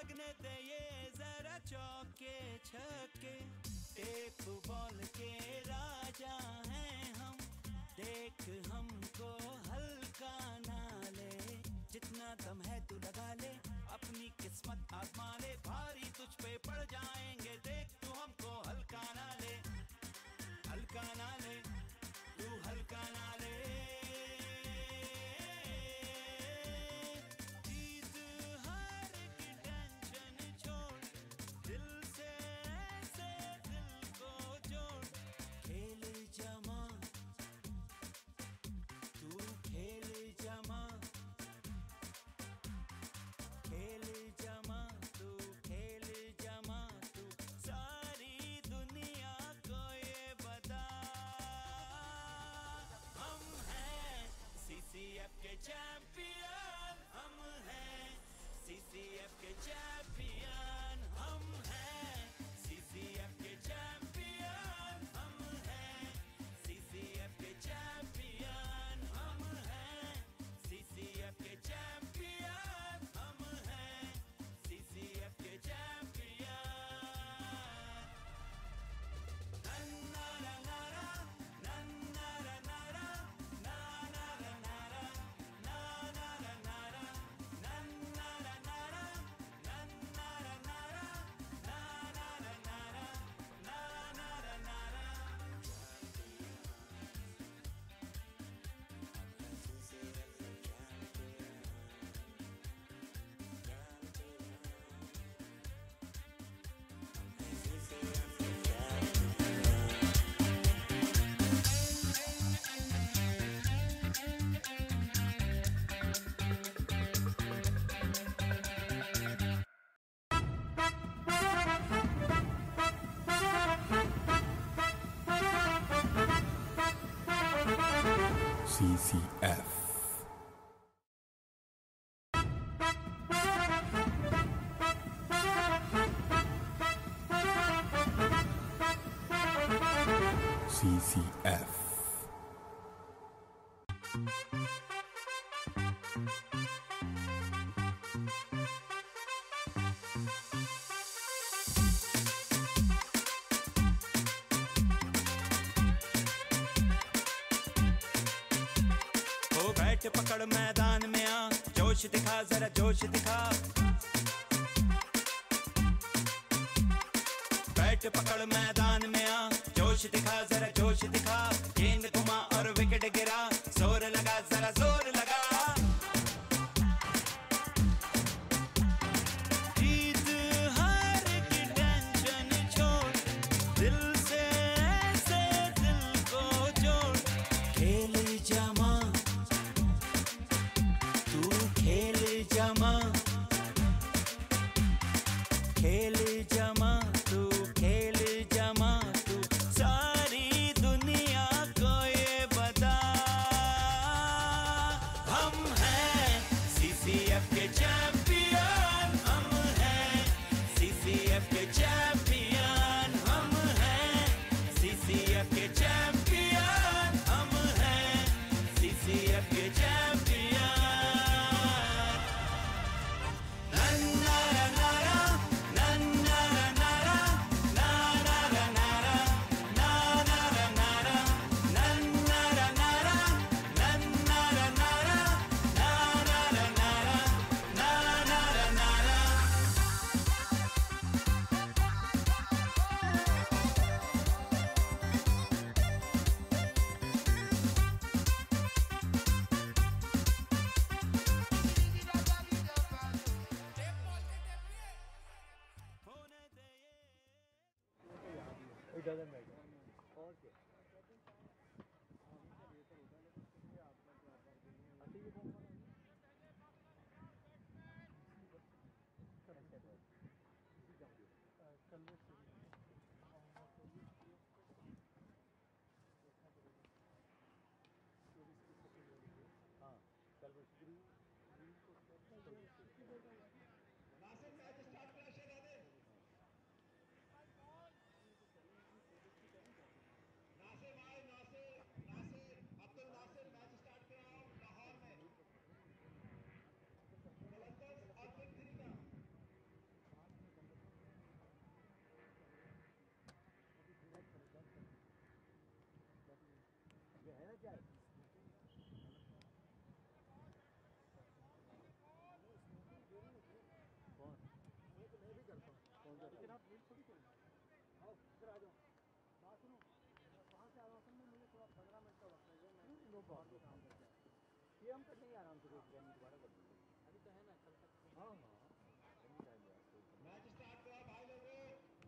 लगने दे ये जरा चौके छक्के, टेप बॉल के राजा हैं हम, देख हमको हल्का ना ले, जितना दम है तू लगा ले, अपनी किस्मत आजमा ले, भारी तुझ पे पड़ जाएंगे, देख तू हमको हल्का ना ले, हल्का ना ले, तू हल्का ना ले। जीत हार की टेंशन छोड़, दिल से ऐसे दिल को जोड़, खेल जमा तू, खेल जमा, खेल जमा तू, खेल जमा तू, सारी दुनिया को ये बता, हम हैं सीसीएफ के चैंपियन, हम हैं सीसीएफ के चैंपियन, हम हैं सीसीएफ के चैंपियन, हम हैं सीसीएफ के चैंपियन, हम हैं सीसीएफ के चैंपियन, हम हैं सीसीएफ के चैंपियन। नन्ना रा नारा, नन्ना रा नारा, नाना रा नारा, नाना रा नारा, नन्ना रा नारा, नन्ना रा नारा, नाना रा नारा, नाना रा नारा। CCF. CCF. ओ बैठ पकड़ मैदान में आ, जोश दिखा जरा जोश दिखा, बैठ पकड़ मैदान में आ, जोश दिखा जरा जोश दिखा, गेंद घुमा और विकेट गिरा, जोर लगा जरा जोर लगा, जीत हार की टेंशन छोड़, दिल से ऐसे दिल को जोड़, खेल जमा तू, खेल जमा, खेल जमा तू, खेल जमा तू, सारी दुनिया को ये बता, हम हैं सीसीएफ के चैंपियन, हम हैं सीसीएफ के चैंपियन, हम हैं सीसीएफ के चैंपियन, हम हैं सीसीएफ के चैंपियन। नन्ना रा नारा, नन्ना रा नारा, नाना रा नारा, नाना रा नारा, नन्ना रा नारा, नन्ना रा नारा, नाना रा नारा, नाना रा नारा। होने दे ये It doesn't matter. और क्या? हाँ, ये हम करते हैं आराम से कोई ट्रेन दोबारा कर देंगे अभी तो है ना कल तक हाँ हाँ मैच स्टार्ट करा भाई लोग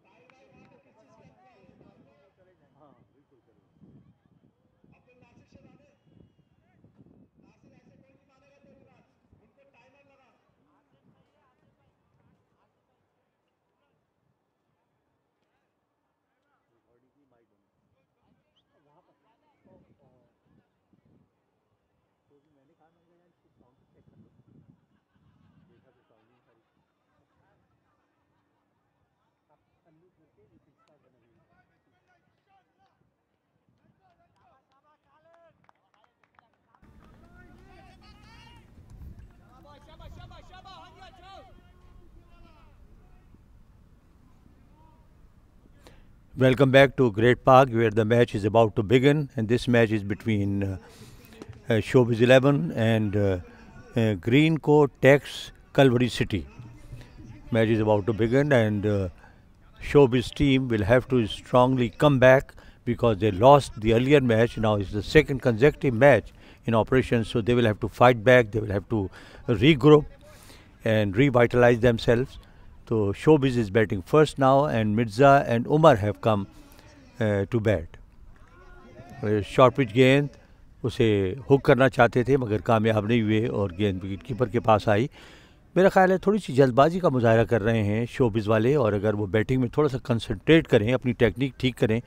साहिल भाई वहां पे किस चीज के चले जाएंगे हाँ बिल्कुल चलेगा अपने नासिर शहजादे नासिर ऐसे कोई नहीं मानेगा तेरी बात उनको टाइमर लगा रिकॉर्डिंग की माइक बंद वहाँ पर तो भी मैंने कहा मैंने यार इसको साउंड चेक कर लो देखा तो साउंड नहीं सारी आप अनम्यूट करके रिपीट का बना Welcome back to Great Park, where the match is about to begin, and this match is between Showbiz 11 and Green Coat Tex Calvary City. Match is about to begin, and Showbiz team will have to strongly come back because they lost the earlier match. Now it's the second consecutive match in operation, so they will have to fight back. They will have to regroup and revitalize themselves. So Showbiz is batting first now, and Mirza and Umar have come to bat. Short pitch गेंद उसे hook करना चाहते थे मगर कामयाब नहीं हुए और गेंद विकेट कीपर के पास आई. मेरा ख्याल है थोड़ी सी जल्दबाजी का मुजाहरा कर रहे हैं शोबिज़ वाले, और अगर वो बैटिंग में थोड़ा सा कंसंट्रेट करें, अपनी टेक्निक ठीक करें,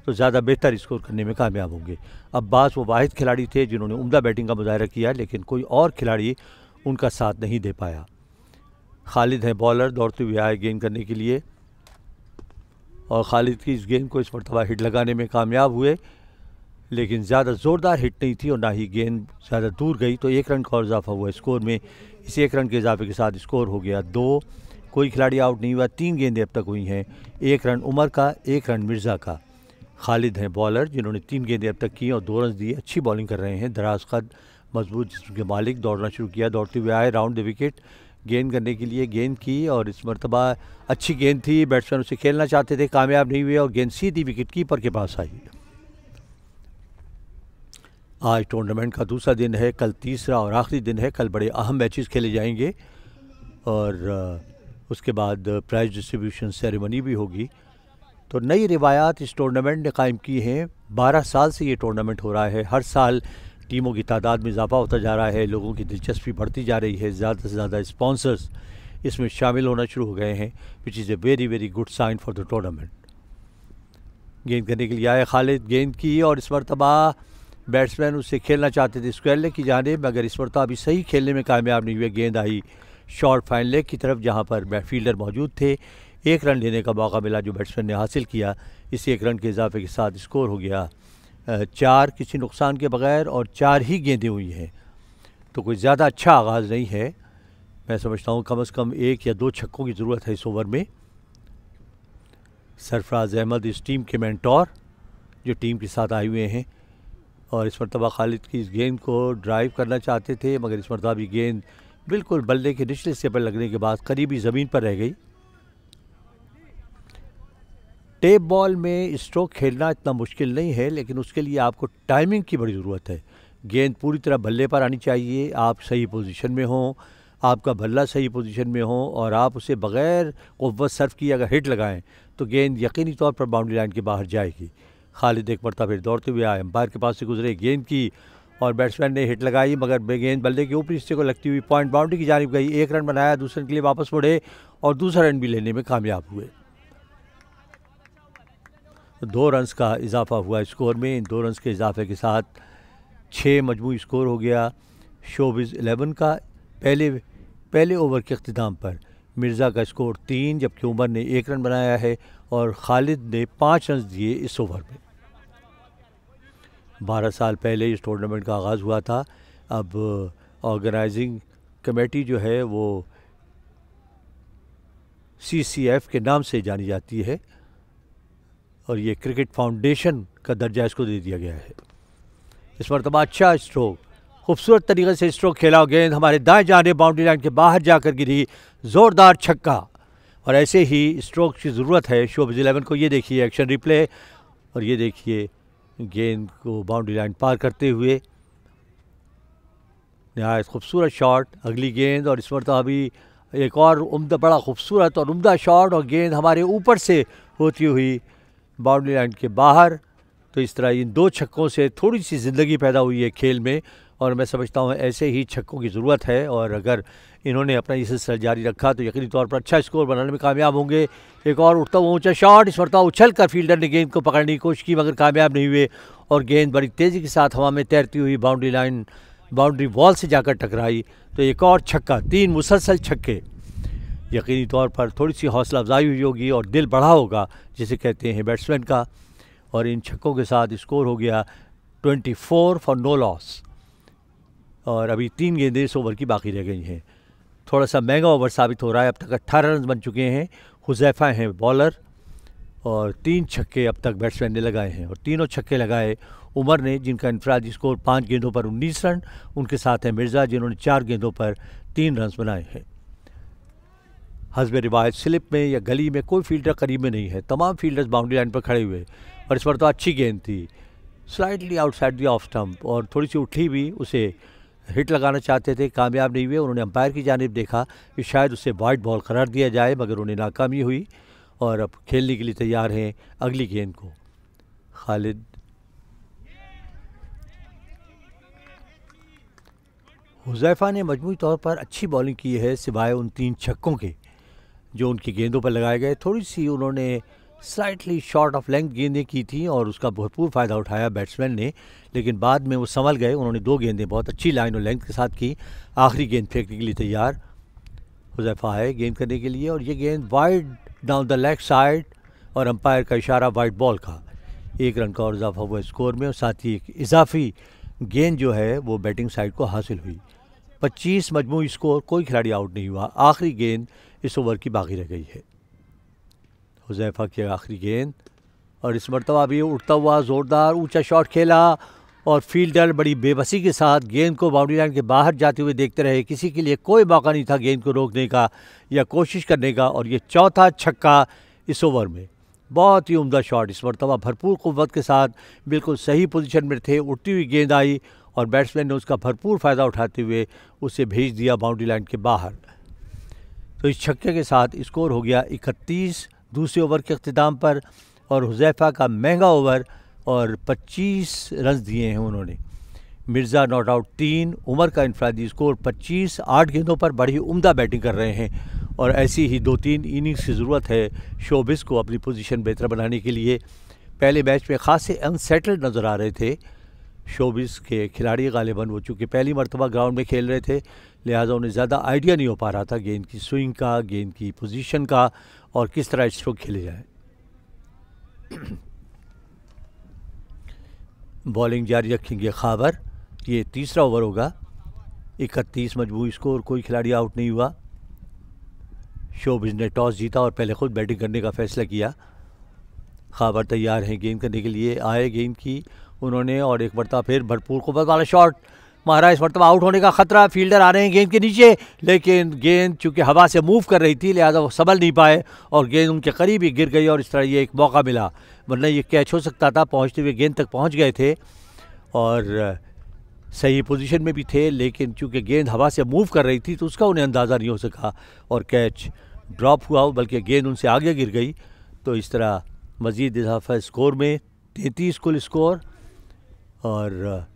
तो ज़्यादा बेहतर स्कोर करने में कामयाब होंगे. अब्बास वो वाहिद खिलाड़ी थे जिन्होंने उम्दा बैटिंग का मुजाहरा किया, लेकिन कोई और खिलाड़ी उनका साथ नहीं दे पाया. खालिद हैं बॉलर, दौड़ते हुए आए गेंद करने के लिए, और खालिद की इस गेंद को इस मरतबा हिट लगाने में कामयाब हुए, लेकिन ज़्यादा ज़ोरदार हिट नहीं थी और ना ही गेंद ज़्यादा दूर गई. तो 1 रन का और इजाफा हुआ स्कोर में. इस 1 रन के इजाफे के साथ स्कोर हो गया 2. कोई खिलाड़ी आउट नहीं हुआ. 3 गेंदें अब तक हुई हैं. 1 रन उमर का, 1 रन मिर्ज़ा का. खालिद हैं बॉलर जिन्होंने 3 गेंदें अब तक की और 2 रन दिए. अच्छी बॉलिंग कर रहे हैं. दराज कद मजबूत जिस्म के मालिक दौड़ना शुरू किया. दौड़ते हुए आए राउंड द विकेट गेंद करने के लिए. गेंद की और इस मरतबा अच्छी गेंद थी. बैट्समैन उसे खेलना चाहते थे, कामयाब नहीं हुए और गेंद सीधी विकेट कीपर के पास आई. आज टूर्नामेंट का दूसरा दिन है, कल तीसरा और आखिरी दिन है. कल बड़े अहम मैचेस खेले जाएंगे और उसके बाद प्राइज़ डिस्ट्रीब्यूशन सेरेमनी भी होगी. तो नई रिवायात इस टूर्नामेंट ने कायम की हैं. 12 साल से ये टूर्नामेंट हो रहा है. हर साल टीमों की तादाद में इजाफा होता जा रहा है, लोगों की दिलचस्पी बढ़ती जा रही है. ज़्यादा से ज़्यादा स्पॉन्सर्स इसमें शामिल होना शुरू हो गए हैं, which is a very very good sign for the tournament. गेंद करने के लिए आए खालिद. गेंद की और इस मरतबा बैट्समैन उससे खेलना चाहते थे स्क्वायर लेग की जानिब, मगर इस मरतबा अभी सही खेलने में कामयाब नहीं हुए. गेंद आई शॉर्ट फाइन लेग की तरफ जहाँ पर फील्डर मौजूद थे. 1 रन लेने का मौका मिला जो बैट्समैन ने हासिल किया. इस 1 रन के इजाफे के साथ स्कोर हो गया 4 किसी नुकसान के बगैर, और 4 ही गेंदें हुई हैं. तो कोई ज़्यादा अच्छा आगाज़ नहीं है. मैं समझता हूँ कम से कम 1 या 2 छक्कों की ज़रूरत है इस ओवर में. सरफराज अहमद इस टीम के मेंटोर जो टीम के साथ आए हुए हैं, और इस मरतबा खालिद की इस गेंद को ड्राइव करना चाहते थे, मगर इस मरतबा भी गेंद बिल्कुल बल्ले के निचले हिस्से पर लगने के बाद करीबी ज़मीन पर रह गई. टेप बॉल में स्ट्रोक खेलना इतना मुश्किल नहीं है, लेकिन उसके लिए आपको टाइमिंग की बड़ी ज़रूरत है. गेंद पूरी तरह बल्ले पर आनी चाहिए, आप सही पोजीशन में हों, आपका बल्ला सही पोजीशन में हो, और आप उसे बग़ैर क़ुव्वत सर्व किए अगर हिट लगाएं तो गेंद यकीनी तौर पर बाउंड्री लाइन के बाहर जाएगी. खालिद एक मरतबा फिर दौड़ते हुए आए, एम्पायर के पास से गुजरे, गेंद की और बैट्समैन ने हिट लगाई, मगर गेंद बल्ले के ऊपरी हिस्से को लगती हुई पॉइंट बाउंड्री की जानिब गई. 1 रन बनाया, दूसरे रन के लिए वापस मुड़े और दूसरा रन भी लेने में कामयाब हुए. 2 रन्स का इजाफा हुआ स्कोर में. इन 2 रन्स के इजाफे के साथ 6 मजमूई स्कोर हो गया शोबिज़ 11 का. पहले ओवर के अख्तिताम पर मिर्ज़ा का स्कोर 3, जबकि उमर ने 1 रन बनाया है और खालिद ने 5 रन दिए इस ओवर में. 12 साल पहले इस टूर्नामेंट का आगाज़ हुआ था. अब ऑर्गेनाइजिंग कमेटी जो है वो CCF के नाम से जानी जाती है, और ये क्रिकेट फाउंडेशन का दर्जा इसको दे दिया गया है. इस मरतबा अच्छा स्ट्रोक, खूबसूरत तरीके से स्ट्रोक खेला. गेंद हमारे दाएं जानिब बाउंड्री लाइन के बाहर जाकर गिरी, ज़ोरदार छक्का. और ऐसे ही स्ट्रोक की ज़रूरत है शोबिज़ 11 को. ये देखिए एक्शन रिप्ले, और ये देखिए गेंद को बाउंड्री लाइन पार करते हुए नहायत खूबसूरत शॉट, अगली गेंद और इस मरतबा भी एक और उम्दा बड़ा खूबसूरत और उम्दा शॉट और गेंद हमारे ऊपर से होती हुई बाउंड्री लाइन के बाहर। तो इस तरह इन 2 छक्कों से थोड़ी सी ज़िंदगी पैदा हुई है खेल में और मैं समझता हूँ ऐसे ही छक्कों की ज़रूरत है और अगर इन्होंने अपना ये सिलसिला जारी रखा तो यकीनी तौर पर अच्छा स्कोर बनाने में कामयाब होंगे। एक और उठता हुआ ऊंचा शॉट, इस मरतबा उछल कर फील्डर ने गेंद को पकड़ने की कोशिश की मगर कामयाब नहीं हुए और गेंद बड़ी तेज़ी के साथ हवा में तैरती हुई बाउंड्री वॉल से जाकर टकराई। तो एक और छक्का, 3 मुसलसल छक्के, यकीनी तौर पर थोड़ी सी हौसला अफजाई हुई होगी और दिल बढ़ा होगा जिसे कहते हैं बैट्समैन का। और इन छक्कों के साथ स्कोर हो गया 24 फॉर नो लॉस और अभी 3 गेंदें इस ओवर की बाकी रह गई हैं। थोड़ा सा महंगा ओवर साबित हो रहा है। अब तक 18 रन बन चुके हैं। हुज़ैफा हैं बॉलर और 3 छक्के अब तक बैट्समैन ने लगाए हैं और तीनों छक्के लगाए उमर ने जिनका इनफरादी स्कोर 5 गेंदों पर 19 रन। उनके साथ हैं मिर्ज़ा जिन्होंने 4 गेंदों पर 3 रन बनाए हैं। हस्ब रिवायत स्लिप में या गली में कोई फील्डर करीब में नहीं है, तमाम फील्डर्स बाउंड्री लाइन पर खड़े हुए और इस पर तो अच्छी गेंद थी, slightly outside the off stump और थोड़ी सी उठी भी, उसे हिट लगाना चाहते थे, कामयाब नहीं हुए। उन्होंने अंपायर की जानिब देखा कि शायद उसे वाइड बॉल करार दिया जाए मगर उन्हें नाकामी हुई और अब खेलने के लिए तैयार हैं अगली गेंद को। खालिद हुज़ैफा ने मजमूई तौर पर अच्छी बॉलिंग की है सिवाय उन 3 छक्कों के जो उनकी गेंदों पर लगाए गए। थोड़ी सी उन्होंने स्लाइटली शॉर्ट ऑफ लेंथ गेंदें की थी और उसका भरपूर फ़ायदा उठाया बैट्समैन ने, लेकिन बाद में वो संभल गए। उन्होंने 2 गेंदें बहुत अच्छी लाइन और लेंथ के साथ की। आखिरी गेंद फेंकने के लिए तैयार हुज़ैफा है गेंद करने के लिए और ये गेंद wide down the leg side और अंपायर का इशारा वाइड बॉल का। 1 रन का और इजाफा हुआ स्कोर में और साथ ही एक इजाफी गेंद जो है वो बैटिंग साइड को हासिल हुई। 25 मजमूई स्कोर, कोई खिलाड़ी आउट नहीं हुआ। आखिरी गेंद इस ओवर की बाकी रह गई है। हुज़ैफा की आखिरी गेंद और इस मरतबा भी उठता हुआ ज़ोरदार ऊंचा शॉट खेला और फील्डर बड़ी बेबसी के साथ गेंद को बाउंड्री लाइन के बाहर जाते हुए देखते रहे। किसी के लिए कोई मौका नहीं था गेंद को रोकने का या कोशिश करने का और ये चौथा छक्का इस ओवर में। बहुत ही उम्दा शॉट, इस मरतबा भरपूर क़ुव्वत के साथ बिल्कुल सही पोजीशन में थे। उठती हुई गेंद आई और बैट्समैन ने उसका भरपूर फ़ायदा उठाते हुए उसे भेज दिया बाउंड्री लाइन के बाहर। तो इस छक्के के साथ स्कोर हो गया 31 दूसरे ओवर के अख्तिताम पर और हुज़ैफा का महंगा ओवर और 25 रन दिए हैं उन्होंने। मिर्ज़ा नॉट आउट 3, उमर का इनफरादी स्कोर 25, 8 गेंदों पर बड़ी उम्दा बैटिंग कर रहे हैं और ऐसी ही 2-3 इनिंग्स की ज़रूरत है शोबिस को अपनी पोजीशन बेहतर बनाने के लिए। पहले मैच में खासे अनसेटल्ड नज़र आ रहे थे शोबिस के खिलाड़ी, गालिबन वो चूँकि पहली मरतबा ग्राउंड में खेल रहे थे लिहाजा उन्हें ज़्यादा आइडिया नहीं हो पा रहा था गेंद की स्विंग का, गेंद की पोजीशन का और किस तरह स्ट्रोक खेले जाए। बॉलिंग जारी रखेंगे खाबर, ये तीसरा ओवर होगा। 31 मजबूत स्कोर, कोई खिलाड़ी आउट नहीं हुआ। शोबिस ने टॉस जीता और पहले खुद बैटिंग करने का फैसला किया। खाबर तैयार हैं गेंद करने के लिए, आए गेंद की उन्होंने और एक मरतबा फिर भरपूर क़ुव्वत वाला शॉट मारा। इस मरतबा आउट होने का खतरा, फील्डर आ रहे हैं गेंद के नीचे लेकिन गेंद चूँकि हवा से मूव कर रही थी लिहाजा वो संभल नहीं पाए और गेंद उनके करीब ही गिर गई और इस तरह ये एक मौका मिला, वरना ये कैच हो सकता था। पहुँचते हुए गेंद तक पहुँच गए थे और सही पोजीशन में भी थे लेकिन चूँकि गेंद हवा से मूव कर रही थी तो उसका उन्हें अंदाज़ा नहीं हो सका और कैच ड्रॉप हुआ बल्कि गेंद उनसे आगे गिर गई। तो इस तरह मज़ीद इजाफा स्कोर में 33 कुल स्कोर और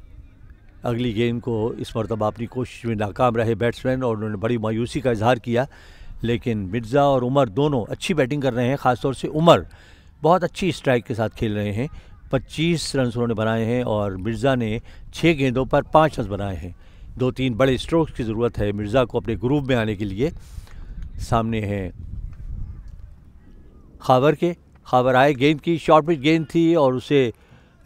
अगली गेंद को इस मरतबा अपनी कोशिश में नाकाम रहे बैट्समैन और उन्होंने बड़ी मायूसी का इजहार किया। लेकिन मिर्ज़ा और उमर दोनों अच्छी बैटिंग कर रहे हैं, ख़ासतौर से उमर बहुत अच्छी स्ट्राइक के साथ खेल रहे हैं। 25 रन उन्होंने बनाए हैं और मिर्ज़ा ने 6 गेंदों पर 5 रन बनाए हैं। 2-3 बड़े स्ट्रोक्स की ज़रूरत है मिर्ज़ा को अपने ग्रुप में आने के लिए। सामने हैं खाबर के, खाबर आए, गेंद की शॉर्ट पिच गेंद थी और उसे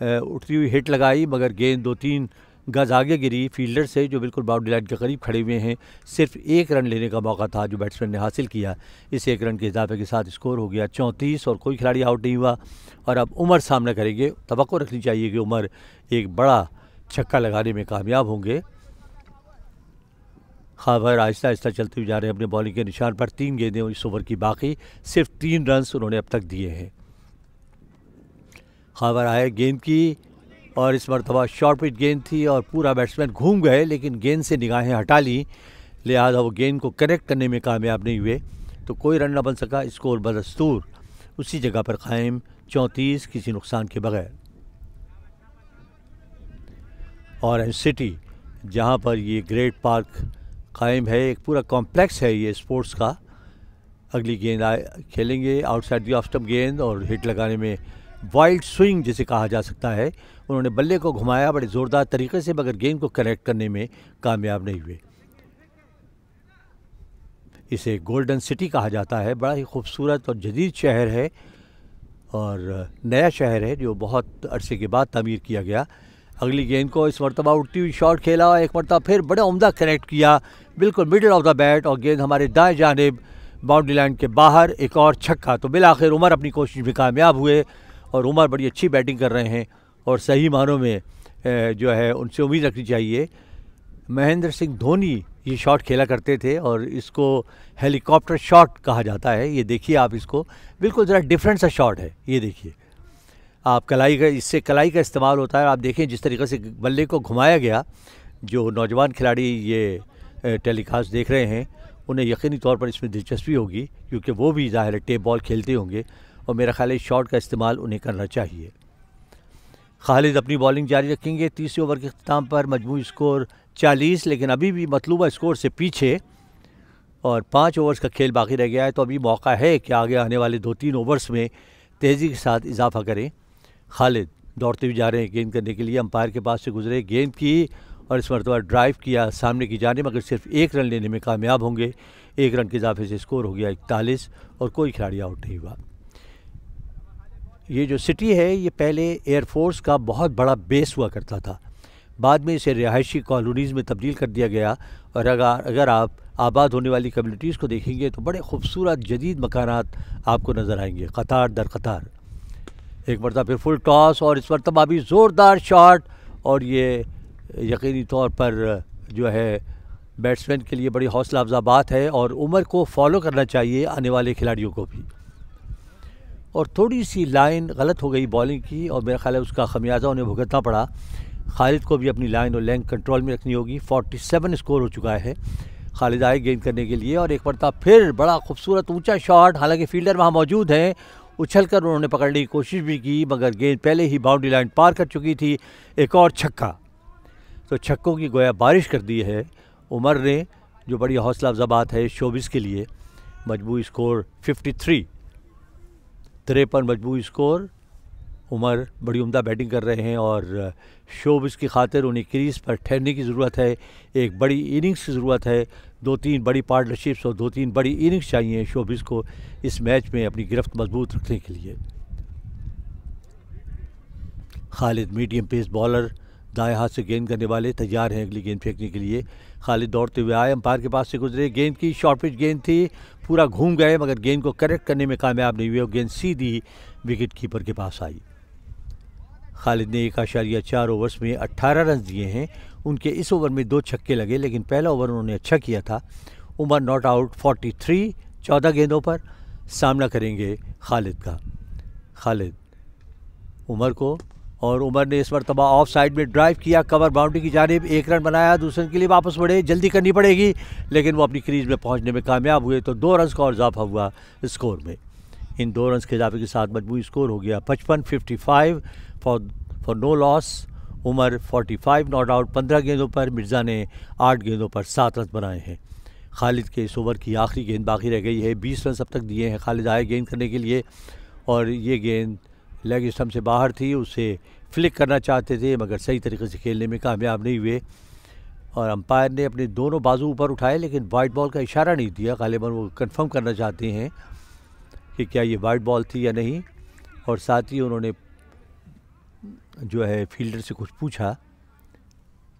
उठती हुई हिट लगाई मगर गेंद 2-3 गज आगे गिरी फील्डर से जो बिल्कुल बाउंड्री लाइन के करीब खड़े हुए हैं। सिर्फ 1 रन लेने का मौका था जो बैट्समैन ने हासिल किया। इस 1 रन के इजाफे के साथ स्कोर हो गया 34 और कोई खिलाड़ी आउट नहीं हुआ। और अब उमर सामना करेंगे, तवक्को रखनी चाहिए कि उमर एक बड़ा छक्का लगाने में कामयाब होंगे। खाबर आहिस्ता आहिस्ता चलते हुए जा रहे हैं अपने बॉलिंग के निशान पर। 3 गेंदें इस ओवर की बाकी, सिर्फ 3 रन उन्होंने अब तक दिए हैं। खाबर आए गेंद की और इस मरतबा शॉर्ट पिच गेंद थी और पूरा बैट्समैन घूम गए, लेकिन गेंद से निगाहें हटा ली, लिहाजा वो गेंद को कनेक्ट करने में कामयाब नहीं हुए, तो कोई रन न बन सका। स्कोर बदस्तूर उसी जगह पर कायम 34 किसी नुकसान के बगैर। ऑरेंज सिटी जहाँ पर ये ग्रेट पार्क कायम है, एक पूरा कॉम्प्लेक्स है ये स्पोर्ट्स का। अगली गेंद खेलेंगे आउटसाइड दी ऑफ स्टंप गेंद और हिट लगाने में वाइल्ड स्विंग जिसे कहा जा सकता है। उन्होंने बल्ले को घुमाया बड़े ज़ोरदार तरीके से, मगर गेंद को कनेक्ट करने में कामयाब नहीं हुए। इसे गोल्डन सिटी कहा जाता है। बड़ा ही खूबसूरत और जदीद शहर है और नया शहर है जो बहुत अरसे के बाद तामीर किया गया। अगली गेंद को इस मरतबा उड़ती हुई शॉट खेला, एक मरतबा फिर बड़ा उम्दा कनेक्ट किया बिल्कुल मिडिल ऑफ द बैट और गेंद हमारे दाएं जानिब बाउंड्री लाइन के बाहर, एक और छक्का। तो बिल आखिर उमर अपनी कोशिश में कामयाब हुए और उमर बड़ी अच्छी बैटिंग कर रहे हैं और सही मानों में जो है उनसे उम्मीद रखनी चाहिए। महेंद्र सिंह धोनी ये शॉट खेला करते थे और इसको हेलीकॉप्टर शॉट कहा जाता है। ये देखिए आप, इसको बिल्कुल ज़रा डिफरेंट सा शॉट है। ये देखिए आप, कलाई का, इससे कलाई का इस्तेमाल होता है। आप देखें जिस तरीके से बल्ले को घुमाया गया। जो नौजवान खिलाड़ी ये टेलीकास्ट देख रहे हैं उन्हें यकीनी तौर पर इसमें दिलचस्पी होगी, क्योंकि वो भी ज़ाहिर है टेप बॉल खेलते होंगे और मेरा ख्याल है इस शॉट का इस्तेमाल उन्हें करना चाहिए। खालिद अपनी बॉलिंग जारी रखेंगे। तीसरे ओवर के अख्ताम पर मजमूई स्कोर 40, लेकिन अभी भी मतलूबा स्कोर से पीछे और 5 ओवर्स का खेल बाकी रह गया है। तो अभी मौका है कि आगे आने वाले 2-3 ओवर्स में तेज़ी के साथ इजाफा करें। खालिद दौड़ते हुए जा रहे हैं गेंद करने के लिए, अंपायर के पास से गुजरे, गेंद की और इस मरतबा ड्राइव किया सामने की जानिब, मगर सिर्फ 1 रन लेने में कामयाब होंगे। 1 रन के इजाफे से स्कोर हो गया 41 और कोई खिलाड़ी आउट नहीं हुआ। ये जो सिटी है ये पहले एयरफोर्स का बहुत बड़ा बेस हुआ करता था, बाद में इसे रिहायशी कॉलोनीज़ में तब्दील कर दिया गया। और अगर आप आबाद होने वाली कम्युनिटीज़ को देखेंगे तो बड़े खूबसूरत जदीद मकानात आपको नज़र आएंगे कतार दर कतार। एक मरतबा फिर फुल टॉस और इस मरतबा भी ज़ोरदार शॉट, और ये यकीनी तौर पर जो है बैट्समैन के लिए बड़ी हौसला अफजा बात है और उमर को फॉलो करना चाहिए आने वाले खिलाड़ियों को भी। और थोड़ी सी लाइन गलत हो गई बॉलिंग की और मेरा ख्याल है उसका खमियाजा उन्हें भुगतना पड़ा। खालिद को भी अपनी लाइन और लेंथ कंट्रोल में रखनी होगी। 47 स्कोर हो चुका है। खालिद आए गेंद करने के लिए और एक मरतबा फिर बड़ा खूबसूरत ऊंचा शॉट, हालांकि फील्डर वहाँ मौजूद हैं, उछलकर उन्होंने पकड़ने की कोशिश भी की, मगर गेंद पहले ही बाउंड्री लाइन पार कर चुकी थी। एक और छक्का, तो छक्कों की गोया बारिश कर दी है उमर ने, जो बड़ी हौसला अफजा बात है शोबिस के लिए। मजमूई स्कोर 53 मजमूई स्कोर। उमर बड़ी उम्दा बैटिंग कर रहे हैं और शोबिस की खातिर उन्हें क्रीज पर ठहरने की ज़रूरत है। एक बड़ी इनिंग्स की ज़रूरत है, 2-3 बड़ी पार्टनरशिप्स और 2-3 बड़ी इनिंग्स चाहिए शोबिस को इस मैच में अपनी गिरफ्त मजबूत रखने के लिए। खालिद मीडियम पेस बॉलर, दाएं हाथ से गेंद करने वाले, तैयार हैं अगली गेंद फेंकने के लिए। खालिद दौड़ते हुए आए, अंपायर के पास से गुजरे, गेंद की शॉर्ट पिच गेंद थी, पूरा घूम गए मगर गेंद को करेक्ट करने में कामयाब नहीं हुए और गेंद सीधी विकेट कीपर के पास आई। खालिद ने 1.4 ओवर्स में 18 रन दिए हैं। उनके इस ओवर में 2 छक्के लगे, लेकिन पहला ओवर उन्होंने अच्छा किया था। उमर नॉट आउट 43 14 गेंदों पर सामना करेंगे खालिद का। खालिद उमर को, और उमर ने इस मरतबा ऑफ साइड में ड्राइव किया, कवर बाउंड्री की जानिब, 1 रन बनाया, दूसरे के लिए वापस बढ़े, जल्दी करनी पड़ेगी, लेकिन वो अपनी क्रीज में पहुंचने में कामयाब हुए। तो 2 रन का और इजाफा हुआ स्कोर में। इन 2 रन के इजाफे के साथ मजमूई स्कोर हो गया 55 for no loss. Umar 45 not out 15 गेंदों पर, मिर्ज़ा ने 8 गेंदों पर 7 रन बनाए हैं। खालिद के इस ओवर की आखिरी गेंद बाकी रह गई है, 20 रन अब तक दिए हैं। खालिद आए गेंद करने के लिए और ये गेंद लेग स्टंप से बाहर थी, उसे फ्लिक करना चाहते थे मगर सही तरीके से खेलने में कामयाब नहीं हुए और अंपायर ने अपने दोनों बाजू ऊपर उठाए, लेकिन वाइट बॉल का इशारा नहीं दिया। गालिबन वो कंफर्म करना चाहते हैं कि क्या ये वाइट बॉल थी या नहीं, और साथ ही उन्होंने जो है फील्डर से कुछ पूछा।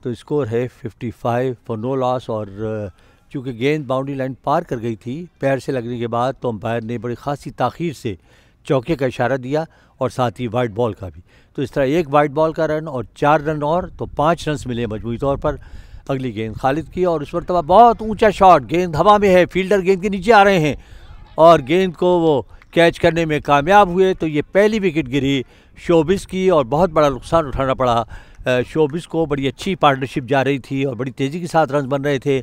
तो स्कोर है 55 फॉर नो लॉस। और चूँकि गेंद बाउंड्री लाइन पार कर गई थी पैर से लगने के बाद, तो अंपायर ने बड़ी खासी ताख़ीर से चौके का इशारा दिया और साथ ही वाइट बॉल का भी। तो इस तरह 1 वाइट बॉल का रन और 4 रन और, तो 5 रन मिले मजमूई तौर पर। अगली गेंद खालिद की और इस मरतबा बहुत ऊंचा शॉट, गेंद हवा में है, फील्डर गेंद के नीचे आ रहे हैं और गेंद को वो कैच करने में कामयाब हुए। तो ये पहली विकेट गिरी शोबिस की और बहुत बड़ा नुकसान उठाना पड़ा शोबिस को। बड़ी अच्छी पार्टनरशिप जा रही थी और बड़ी तेज़ी के साथ रन बन रहे थे,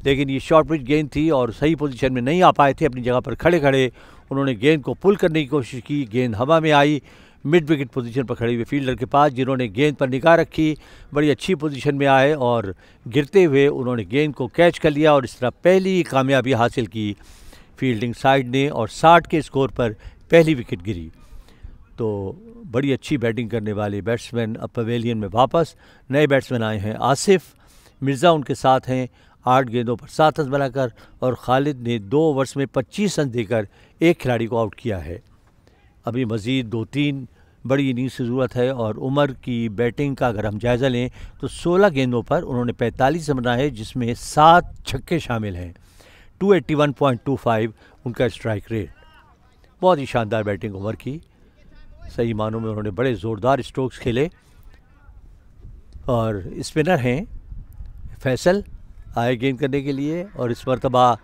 लेकिन ये शॉर्ट पिच गेंद थी और सही पोजीशन में नहीं आ पाए थे। अपनी जगह पर खड़े खड़े उन्होंने गेंद को पुल करने की कोशिश की। गेंद हवा में आई मिड विकेट पोजीशन पर खड़े हुए फील्डर के पास, जिन्होंने गेंद पर निगाह रखी, बड़ी अच्छी पोजीशन में आए और गिरते हुए उन्होंने गेंद को कैच कर लिया और इस तरह पहली कामयाबी हासिल की फील्डिंग साइड ने और 60 के स्कोर पर पहली विकेट गिरी। तो बड़ी अच्छी बैटिंग करने वाले बैट्समैन अब पवेलियन में वापस। नए बैट्समैन आए हैं आसिफ मिर्ज़ा, उनके साथ हैं 8 गेंदों पर 7 रन बनाकर, और खालिद ने 2 ओवर्स में 25 रन देकर एक खिलाड़ी को आउट किया है। अभी मज़ीद 2-3 बड़ी इनिंग्स की ज़रूरत है। और उमर की बैटिंग का अगर हम जायज़ा लें तो 16 गेंदों पर उन्होंने 45 रन बनाए, जिसमें 7 छक्के शामिल हैं। 281.25 उनका स्ट्राइक रेट। बहुत ही शानदार बैटिंग उमर की, सही मानों में उन्होंने बड़े ज़ोरदार स्ट्रोक्स खेले। और स्पिनर हैं फैसल, आए गेंद करने के लिए और इस मरतबा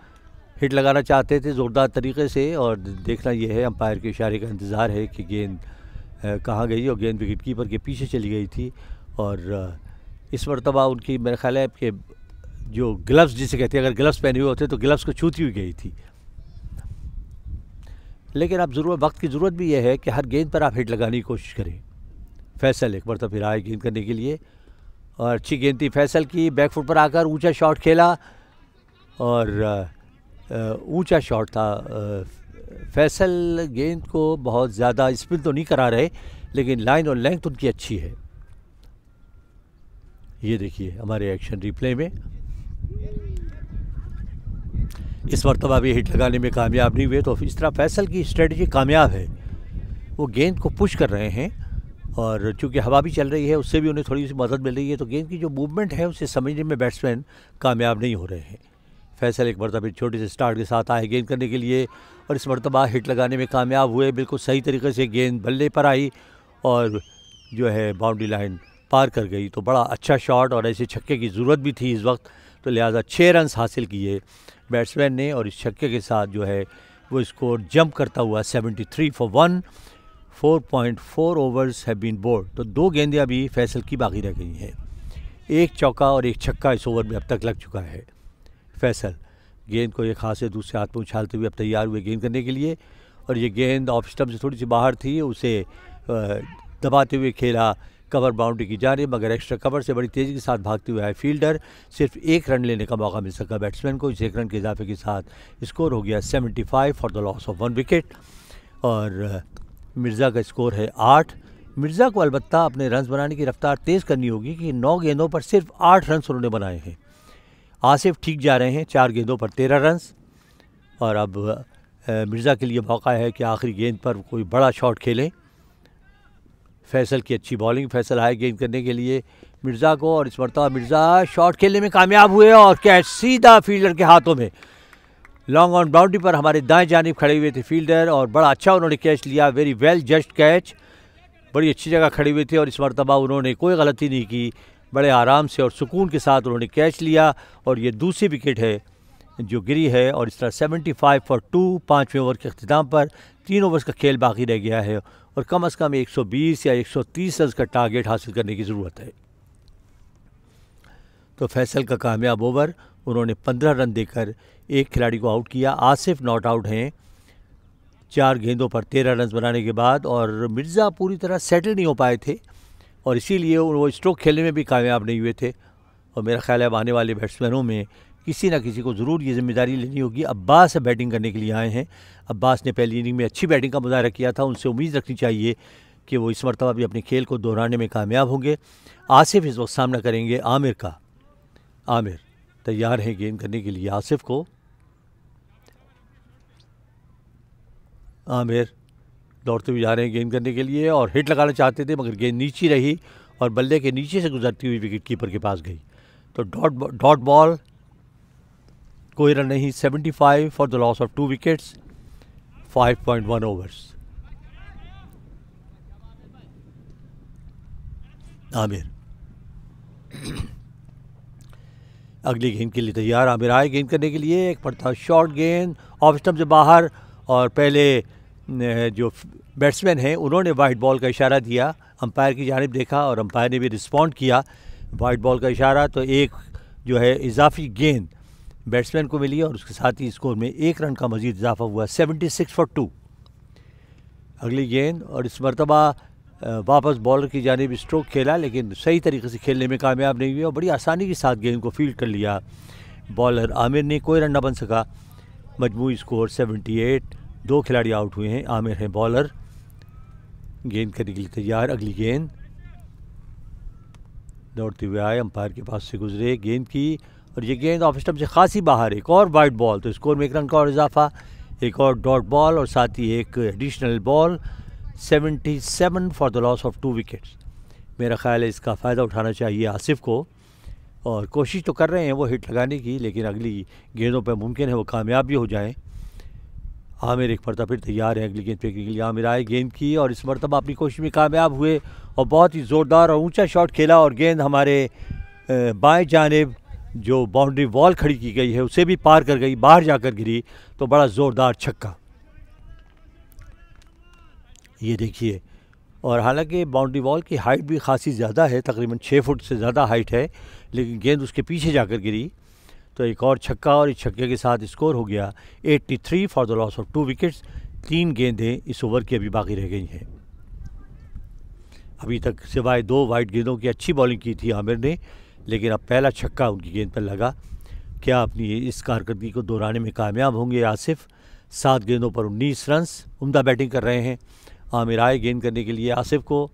हिट लगाना चाहते थे ज़ोरदार तरीके से। और देखना यह है, अंपायर के इशारे का इंतज़ार है कि गेंद कहाँ गई, और गेंद विकेट कीपर के पीछे चली गई थी। और इस मरतबा उनकी मेरा ख्याल है कि जो ग्लव्स जिसे कहते हैं, अगर ग्लव्स पहने हुए होते तो ग्लव्स को छूती हुई गई थी। लेकिन अब वक्त की ज़रूरत भी यह है कि हर गेंद पर आप हिट लगाने की कोशिश करें। फैसल एक मरतबा फिर आए गेंद करने के लिए और अच्छी गेंद थी फैसल की। बैक फुट पर आकर ऊंचा शॉट खेला और ऊंचा शॉट था। फैसल गेंद को बहुत ज़्यादा स्पिन तो नहीं करा रहे, लेकिन लाइन और लेंथ उनकी अच्छी है। ये देखिए हमारे एक्शन रिप्ले में, इस मरतबा भी हिट लगाने में कामयाब नहीं हुए। तो इस तरह फैसल की स्ट्रेटजी कामयाब है, वो गेंद को पुश कर रहे हैं और चूँकि हवा भी चल रही है उससे भी उन्हें थोड़ी सी मदद मिल रही है। तो गेंद की जो मूवमेंट है उसे समझने में बैट्समैन कामयाब नहीं हो रहे हैं। फैसल एक मरतबा छोटे से स्टार्ट के साथ आए गेंद करने के लिए और इस मरतबा हिट लगाने में कामयाब हुए। बिल्कुल सही तरीके से गेंद बल्ले पर आई और जो है बाउंड्री लाइन पार कर गई। तो बड़ा अच्छा शॉट और ऐसे छक्के की ज़रूरत भी थी इस वक्त, तो लिहाजा 6 रन हासिल किए बैट्समैन ने और इस छक्के के साथ जो है वो स्कोर जंप करता हुआ 73 for 1। 4.4 overs have been bowled. तो 2 गेंदें अभी फैसल की बाकी रह गई हैं। 1 चौका और 1 छक्का इस ओवर में अब तक लग चुका है। फैसल गेंद को एक हाथ से दूसरे हाथ में उछालते हुए अब तैयार हुए गेंद करने के लिए और ये गेंद ऑफ स्टंप से थोड़ी सी बाहर थी, उसे दबाते हुए खेला कवर बाउंड्री की जानिब, मगर एक्स्ट्रा कवर से बड़ी तेज़ी के साथ भागते हुए आए फील्डर। सिर्फ 1 रन लेने का मौका मिल सका बैट्समैन को। इस 1 रन के इजाफे के साथ स्कोर हो गया 75 for the loss of 1 wicket. और मिर्ज़ा का स्कोर है 8। मिर्ज़ा को अलबत्ता अपने रन्स बनाने की रफ्तार तेज़ करनी होगी कि 9 गेंदों पर सिर्फ 8 रन उन्होंने बनाए हैं। आसिफ ठीक जा रहे हैं, 4 गेंदों पर 13 रन। और अब मिर्ज़ा के लिए मौका है कि आखिरी गेंद पर कोई बड़ा शॉट खेलें। फैसल की अच्छी बॉलिंग, फैसल आए गेंद करने के लिए मिर्ज़ा को और इस मरतबा मिर्ज़ा शॉट खेलने में कामयाब हुए और कैच सीधा फील्डर के हाथों में। लॉन्ग ऑन बाउंड्री पर हमारे दाएं जानिब खड़े हुए थे फील्डर और बड़ा अच्छा उन्होंने कैच लिया। वेरी वेल जज्ड कैच, बड़ी अच्छी जगह खड़े हुए थे और इस मरतबा उन्होंने कोई गलती नहीं की, बड़े आराम से और सुकून के साथ उन्होंने कैच लिया और ये दूसरी विकेट है जो गिरी है। और इस तरह 75 फॉर 2 5वें ओवर के अख्तिताम पर 3 ओवर्स का खेल बाकी रह गया है और कम से कम 120 या 130 रन का टारगेट हासिल करने की ज़रूरत है। तो फैसल का कामयाब ओवर, उन्होंने 15 रन देकर एक खिलाड़ी को आउट किया। आसिफ नॉट आउट हैं 4 गेंदों पर 13 रन बनाने के बाद और मिर्ज़ा पूरी तरह सेटल नहीं हो पाए थे और इसीलिए वो स्ट्रोक खेलने में भी कामयाब नहीं हुए थे। और मेरा ख्याल है अब आने वाले बैट्समैनों में किसी ना किसी को ज़रूर ये जिम्मेदारी लेनी होगी। अब्बास बैटिंग करने के लिए आए हैं। अब्बास ने पहली इनिंग में अच्छी बैटिंग का मुजाहरा किया था, उनसे उम्मीद रखनी चाहिए कि वो इस मरतबा भी अपने खेल को दोहराने में कामयाब होंगे। आसिफ इस वक्त सामना करेंगे आमिर का। आमिर तैयार हैं गेंद करने के लिए आसिफ को। आमिर दौड़ते हुए जा रहे हैं गेंद करने के लिए और हिट लगाना चाहते थे, मगर गेंद नीची रही और बल्ले के नीचे से गुजरती हुई विकेट कीपर के पास गई। तो डॉट बॉल, कोई रन नहीं। 75 for the loss of 2 wickets, 5.1 overs. Aamir अगली गेंद के लिए तैयार। आमिर आए गेंद करने के लिए, एक पड़ता शॉर्ट गेंद ऑफ स्टंप से बाहर और पहले जो बैट्समैन हैं उन्होंने वाइट बॉल का इशारा दिया, अंपायर की जानिब देखा और अंपायर ने भी रिस्पॉन्ड किया वाइट बॉल का इशारा, तो एक जो है इजाफी गेंद बैट्समैन को मिली और उसके साथ ही स्कोर में 1 रन का मज़ीद इजाफा हुआ, 76 for 2। अगली गेंद और इस मरतबा वापस बॉलर की जानिब स्ट्रोक खेला, लेकिन सही तरीके से खेलने में कामयाब नहीं हुई और बड़ी आसानी के साथ गेंद को फील्ड कर लिया बॉलर आमिर ने, कोई रन न बन सका। मजमूई स्कोर 78। 2 खिलाड़ी आउट हुए हैं, आमिर हैं बॉलर, गेंद करने के लिए तैयार। अगली गेंद दौड़ते हुए आए, अंपायर के पास से गुजरे गेंद की और ये गेंद ऑफ स्टंप से खासी बाहर, एक और वाइट बॉल, तो स्कोर में 1 रन का और इजाफा, एक और डॉट बॉल और साथ ही एक additional ball. 77 for the loss of 2 wickets. मेरा ख्याल है इसका फ़ायदा उठाना चाहिए आसिफ को, और कोशिश तो कर रहे हैं वो हिट लगाने की, लेकिन अगली गेंदों पर मुमकिन है वो कामयाब भी हो जाएं। आमिर एक मरतबा फिर तैयार है अगली गेंद फेंकने के लिए। आमिर आए गेंद की और इस मरतबा अपनी कोशिश में कामयाब हुए और बहुत ही ज़ोरदार और ऊंचा शॉट खेला और गेंद हमारे बाएं जानिब जो बाउंड्री वॉल खड़ी की गई है उसे भी पार कर गई, बाहर जाकर गिरी, तो बड़ा ज़ोरदार छक्का ये देखिए। और हालांकि बाउंड्री वॉल की हाइट भी खासी ज़्यादा है, तकरीबन 6 फुट से ज़्यादा हाइट है, लेकिन गेंद उसके पीछे जाकर गिरी, तो एक और छक्का और इस छक्के के साथ स्कोर हो गया 83 for the loss of 2 wickets. 3 गेंदें इस ओवर की अभी बाकी रह गई हैं। अभी तक सिवाय 2 वाइट गेंदों की अच्छी बॉलिंग की थी आमिर ने, लेकिन अब पहला छक्का उनकी गेंद पर लगा। क्या अपनी इस कारकर्दगी को दोहराने में कामयाब होंगे आसिफ? 7 गेंदों पर 19 रन्स, उम्दा बैटिंग कर रहे हैं। आमिर आए गेंद करने के लिए आसिफ को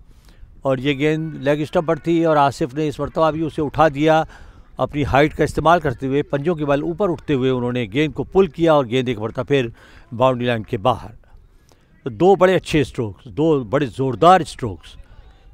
और ये गेंद लेग स्टंप पर थी और आसिफ ने इस मरतबा भी उसे उठा दिया, अपनी हाइट का इस्तेमाल करते हुए पंजों के बल ऊपर उठते हुए उन्होंने गेंद को पुल किया और गेंद एक मरतबा फिर बाउंड्री लाइन के बाहर। तो 2 बड़े अच्छे स्ट्रोक्स, 2 बड़े ज़ोरदार स्ट्रोक्स,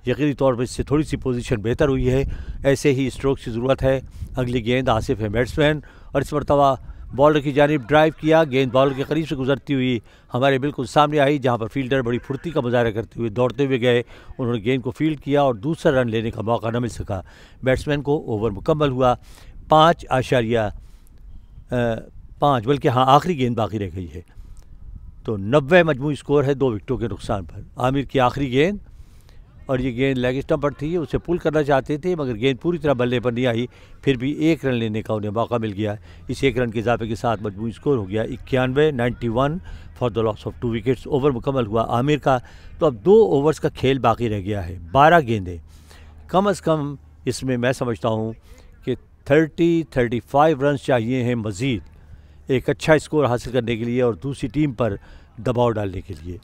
यकीनी तौर पर इससे थोड़ी सी पोजीशन बेहतर हुई है, ऐसे ही स्ट्रोक्स की ज़रूरत है। अगली गेंद आसिफ है बैट्समैन और इस मरतबा बॉलर की जानिब ड्राइव किया, गेंद बॉलर के करीब से गुजरती हुई हमारे बिल्कुल सामने आई, जहां पर फील्डर बड़ी फुर्ती का मुजाहरा करते हुए दौड़ते हुए गए, उन्होंने गेंद को फील्ड किया और दूसरा रन लेने का मौका न मिल सका बैट्समैन को। ओवर मुकम्मल हुआ 5.5 बल्कि हाँ आखिरी गेंद बाकी रह गई है, तो 90 मजमूई स्कोर है 2 विकेटों के नुकसान पर। आमिर की आखिरी गेंद और ये गेंद लेग स्टंप पर थी, उसे पुल करना चाहते थे मगर गेंद पूरी तरह बल्ले पर नहीं आई, फिर भी 1 रन लेने का उन्हें मौका मिल गया। इस 1 रन के इजाफे के साथ मजमूई स्कोर हो गया 91 for the loss of 2 wickets. Over मुकम्मल हुआ आमिर का, तो अब 2 ओवर्स का खेल बाकी रह गया है, 12 गेंदें, कम अज़ कम इसमें मैं समझता हूँ कि 30-35 रन चाहिए हैं मज़ीद एक अच्छा स्कोर हासिल करने के लिए और दूसरी टीम पर दबाव डालने के लिए।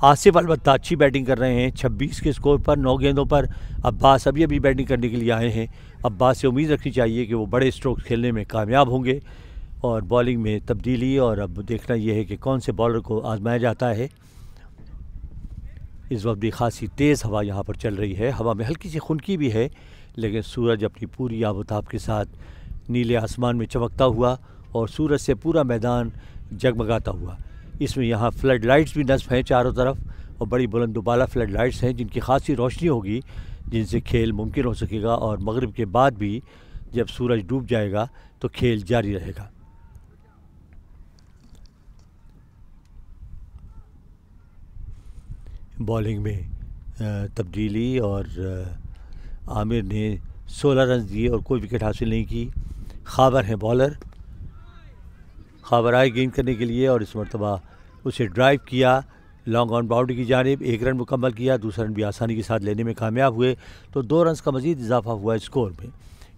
आसिफ अलबत्ता अच्छी बैटिंग कर रहे हैं 26 के स्कोर पर 9 गेंदों पर। अब्बास अभी बैटिंग करने के लिए आए हैं, अब्बास से उम्मीद रखनी चाहिए कि वो बड़े स्ट्रोक्स खेलने में कामयाब होंगे और बॉलिंग में तब्दीली, और अब देखना यह है कि कौन से बॉलर को आजमाया जाता है। इस वक्त भी खासी तेज़ हवा यहाँ पर चल रही है, हवा में हल्की सी खुनकी भी है, लेकिन सूरज अपनी पूरी आबोताब के साथ नीले आसमान में चमकता हुआ और सूरज से पूरा मैदान जगमगाता हुआ। इसमें यहाँ फ्लड लाइट्स भी नस्ब हैं चारों तरफ और बड़ी बुलंदुबाला फ्लड लाइट्स हैं जिनकी खासी रोशनी होगी, जिनसे खेल मुमकिन हो सकेगा और मगरिब के बाद भी जब सूरज डूब जाएगा तो खेल जारी रहेगा। बॉलिंग में तब्दीली और आमिर ने 16 रन दिए और कोई विकेट हासिल नहीं की। खाबर हैं बॉलर, खाबर आए गेंद करने के लिए और इस मरतबा उसे ड्राइव किया लॉन्ग ऑन बाउंड्री की जानिब, 1 रन मुकम्मल किया, दूसरा रन भी आसानी के साथ लेने में कामयाब हुए, तो 2 रन का मज़ीद इजाफा हुआ स्कोर में।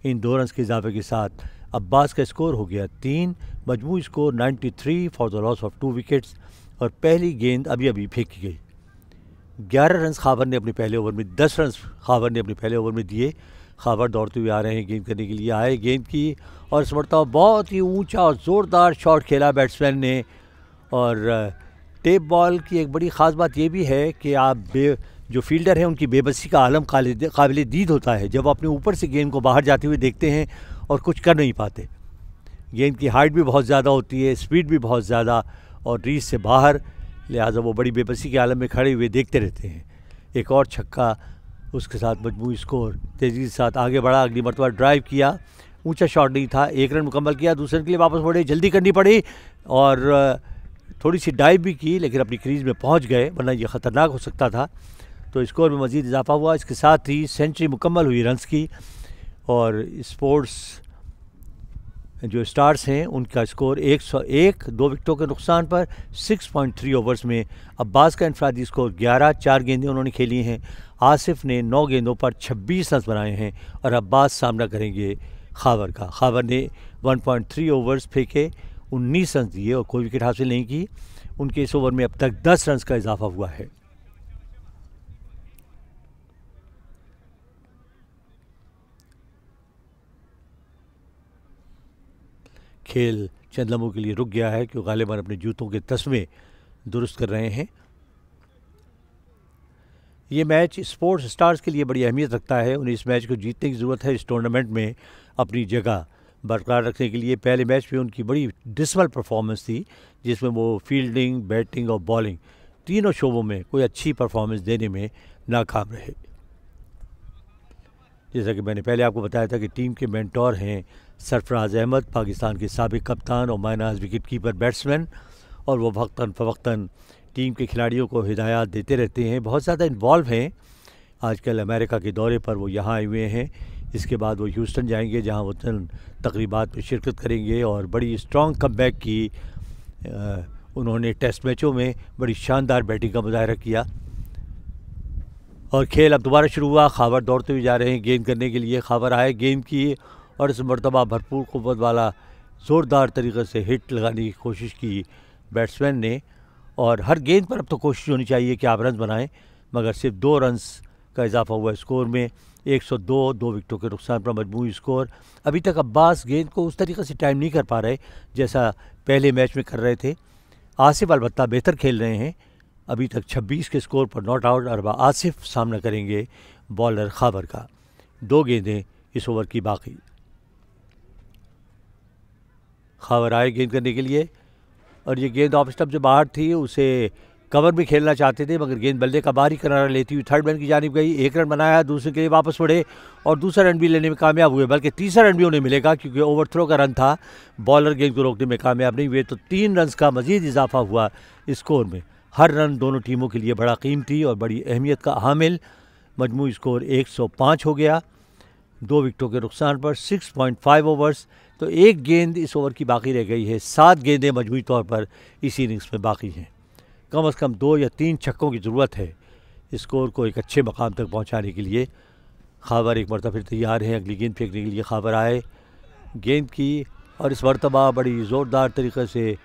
इन 2 रन के इजाफे के साथ अब्बास का स्कोर हो गया 3, मजमूई score 93 for the loss of 2 wickets. और पहली गेंद अभी फेंकी गई। 11 रन खाबर ने अपने पहले ओवर में, 10 रन खाबर ने अपने पहले ओवर में दिए। खाबर दौड़ते हुए आ रहे हैं गेंद करने के लिए, आए गेंद की और इस मरतबा बहुत ही ऊंचा और ज़ोरदार शॉट खेला बैट्समैन ने। और टेप बॉल की एक बड़ी ख़ास बात यह भी है कि आप जो फील्डर हैं उनकी बेबसी का आलम काबिल दीद होता है जब अपने ऊपर से गेंद को बाहर जाते हुए देखते हैं और कुछ कर नहीं पाते। गेंद की हाइट भी बहुत ज़्यादा होती है, स्पीड भी बहुत ज़्यादा और रीस से बाहर, लिहाजा वो बड़ी बेबसी के आलम में खड़े हुए देखते रहते हैं। एक और छक्का, उसके साथ मजमूई स्कोर तेज़ी के साथ आगे बढ़ा। अगली मरतबा ड्राइव किया, ऊंचा शॉट नहीं था, 1 रन मुकम्मल किया, दूसरे के लिए वापस बढ़े, जल्दी करनी पड़ी और थोड़ी सी डाइव भी की लेकिन अपनी क्रीज में पहुंच गए, वरना ये ख़तरनाक हो सकता था। तो स्कोर में मज़ीद इजाफा हुआ। इसके साथ ही सेंचुरी मुकम्मल हुई रन्स की, और स्पोर्ट्स जो स्टार्स हैं उनका स्कोर 101, 2 विकेटों के नुकसान पर 6.3 ओवर्स में। अब्बास का इनफरादी स्कोर 11, 4 गेंदें उन्होंने खेली हैं। आसिफ ने 9 गेंदों पर 26 रन बनाए हैं, और अब्बास सामना करेंगे खावर का। खावर ने 1.3 ओवर्स फेंके, 19 रन दिए और कोई विकेट हासिल नहीं की। उनके इस ओवर में अब तक 10 रन का इजाफा हुआ है। खेल चंद लम्हों के लिए रुक गया है क्योंकि गालिबन अपने जूतों के तस्मे दुरुस्त कर रहे हैं। ये मैच स्पोर्ट्स स्टार्स के लिए बड़ी अहमियत रखता है। उन्हें इस मैच को जीतने की ज़रूरत है इस टूर्नामेंट में अपनी जगह बरकरार रखने के लिए। पहले मैच में उनकी बड़ी डिसमल परफॉर्मेंस थी, जिसमें वो फील्डिंग, बैटिंग और बॉलिंग तीनों शोबों में कोई अच्छी परफॉर्मेंस देने में नाकाम रहे। जैसा कि मैंने पहले आपको बताया था कि टीम के मेंटोर हैं सरफराज अहमद, पाकिस्तान के साबिक कप्तान और मायनाज विकेट कीपर बैट्समैन, और वो वक्तन फ़वक्तन टीम के खिलाड़ियों को हिदायत देते रहते हैं। बहुत ज़्यादा इन्वॉल्व हैं। आजकल अमेरिका के दौरे पर वो यहाँ आए हुए हैं। इसके बाद वो ह्यूस्टन जाएंगे, जहाँ वो तकरीबात में शिरकत करेंगे, और बड़ी स्ट्रॉन्ग कमबैक की उन्होंने टेस्ट मैचों में बड़ी शानदार बैटिंग का मुजाहरा किया। और खेल अब दोबारा शुरू हुआ। खावर दौड़ते हुए जा रहे हैं गेंद करने के लिए। खावर आए, गेंद की, और इस मरतबा भरपूर क़ुव्वत वाला ज़ोरदार तरीक़े से हिट लगाने की कोशिश की बैट्समैन ने। और हर गेंद पर अब तो कोशिश होनी चाहिए कि आप रन बनाएं, मगर सिर्फ 2 रन्स का इजाफा हुआ स्कोर में। 102, 2 विकेटों के नुकसान पर मजमूई स्कोर। अभी तक अब्बास गेंद को उस तरीके से टाइम नहीं कर पा रहे जैसा पहले मैच में कर रहे थे। आसिफ अलबत्ता बेहतर खेल रहे हैं। अभी तक 26 के स्कोर पर नॉट आउट, और आसिफ सामना करेंगे बॉलर खावर का। 2 गेंदें इस ओवर की बाकी। खावर आए गेंद करने के लिए, और ये गेंद ऑफ स्टंप से बाहर थी, उसे कवर भी खेलना चाहते थे, मगर गेंद बल्ले का बाहरी किनारा लेती हुई थर्ड मैन की जानिब गई। 1 रन बनाया, दूसरे के लिए वापस बढ़े और दूसरा रन भी लेने में कामयाब हुए, बल्कि तीसरा रन भी उन्हें मिलेगा क्योंकि ओवर थ्रो का रन था। बॉलर गेंद को रोकने में कामयाब नहीं हुए, तो 3 रन का मजीद इजाफा हुआ स्कोर में। हर रन दोनों टीमों के लिए बड़ा कीमती और बड़ी अहमियत का हामिल। मजमूई स्कोर 105 हो गया, 2 विकेटों के नुकसान पर 6.5 ओवर्स। तो 1 गेंद इस ओवर की बाकी रह गई है। 7 गेंदें मजमूई तौर पर इस इनिंग्स में बाकी हैं। कम से कम 2 या 3 छक्कों की ज़रूरत है स्कोर को एक अच्छे मकाम तक पहुंचाने के लिए। खावर एक मरतबा फिर तैयार हैं अगली गेंद फेंकने के लिए। खावर आए, गेंद की, और इस मरतबा बड़ी ज़ोरदार तरीक़े से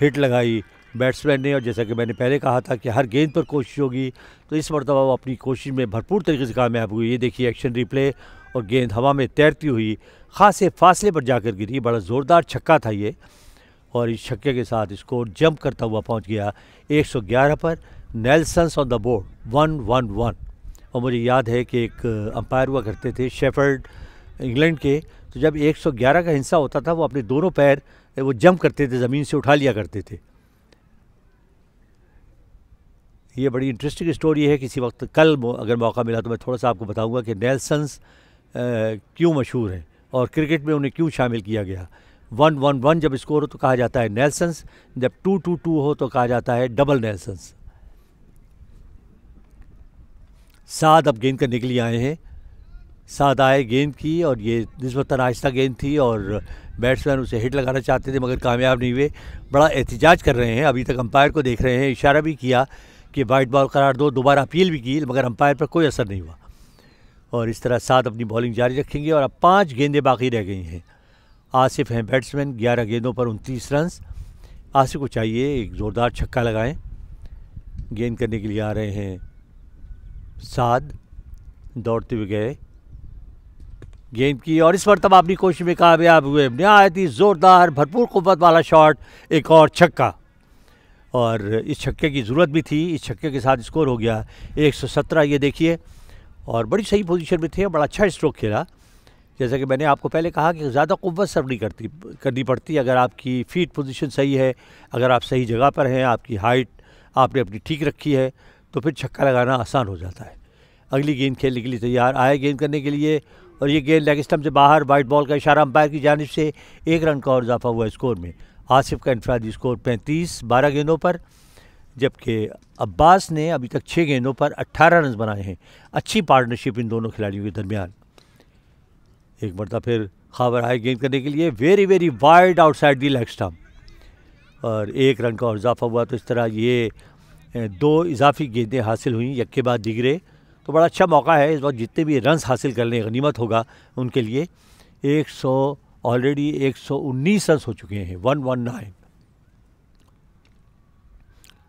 हिट लगाई बैट्समैन ने। और जैसा कि मैंने पहले कहा था कि हर गेंद पर कोशिश होगी, तो इस मरतबा वो अपनी कोशिश में भरपूर तरीके से कामयाब हुई। ये देखिए एक्शन रिप्ले, और गेंद हवा में तैरती हुई खासे फासले पर जाकर गिरी। बड़ा ज़ोरदार छक्का था ये, और इस छक्के के साथ स्कोर जंप करता हुआ पहुंच गया 111 पर। नेल्सन्स ऑन द बोर्ड 1-1-1। और मुझे याद है कि एक अंपायर हुआ करते थे शेफर्ड इंग्लैंड के, तो जब 111 का हिस्सा होता था वो अपने दोनों पैर वो जंप करते थे, ज़मीन से उठा लिया करते थे। ये बड़ी इंटरेस्टिंग स्टोरी है। किसी वक्त कल अगर मौका मिला तो मैं थोड़ा सा आपको बताऊंगा कि नेल्सन्स क्यों मशहूर हैं और क्रिकेट में उन्हें क्यों शामिल किया गया। 1-1-1 जब स्कोर हो तो कहा जाता है नेल्सन्स, जब 2-2-2 हो तो कहा जाता है डबल नेल्सन्स। साद अब गेंद करने के लिए आए हैं। साद आए, गेंद की, और ये निस्बतन आहिस्ता गेंद थी और बैट्समैन उसे हिट लगाना चाहते थे मगर कामयाब नहीं हुए। बड़ा एहतिजाज कर रहे हैं, अभी तक अंपायर को देख रहे हैं, इशारा भी किया कि वाइट बॉल करार दो, दोबारा अपील भी की, मगर अंपायर पर कोई असर नहीं हुआ। और इस तरह साद अपनी बॉलिंग जारी रखेंगे। और अब 5 गेंदें बाकी रह गई हैं। आसिफ हैं बैट्समैन, 11 गेंदों पर 29 रन। आसिफ को चाहिए एक ज़ोरदार छक्का लगाएं। गेंद करने के लिए आ रहे हैं साद, दौड़ते हुए गए, गेंद की, और इस मरतबा अपनी कोशिश में कामयाब हुए। नहायत ही ज़ोरदार भरपूर क़ुव्वत वाला शॉट, एक और छक्का, और इस छक्के की ज़रूरत भी थी। इस छक्के के साथ स्कोर हो गया 117। ये देखिए, और बड़ी सही पोजीशन में थे, बड़ा अच्छा स्ट्रोक खेला। जैसा कि मैंने आपको पहले कहा कि ज़्यादा क़ुव्वत सर्व नहीं करनी पड़ती। अगर आपकी फीट पोजीशन सही है, अगर आप सही जगह पर हैं, आपकी हाइट आपने अपनी ठीक रखी है, तो फिर छक्का लगाना आसान हो जाता है। अगली गेंद खेलने के लिए तैयार आए गेंद करने के लिए, और ये गेंद लेग स्टंप से बाहर, वाइट बॉल का इशारा अंपायर की जानिब से। 1 रन का और इजाफा हुआ स्कोर में। आसिफ का इनफरादी स्कोर 35 12 गेंदों पर, जबकि अब्बास ने अभी तक 6 गेंदों पर 18 रन बनाए हैं। अच्छी पार्टनरशिप इन दोनों खिलाड़ियों के दरमियान। एक मरतबा फिर खाबर आए गेंद करने के लिए, very very wide outside the leg stump, और 1 रन का और इजाफा हुआ। तो इस तरह ये 2 इजाफी गेंदें हासिल हुई एक के बाद दिगरे। तो बड़ा अच्छा मौका है इस वक्त, जितने भी रन्स हासिल कर लें गनीमत होगा उनके लिए। 100 ऑलरेडी 119 रन हो चुके हैं, 119।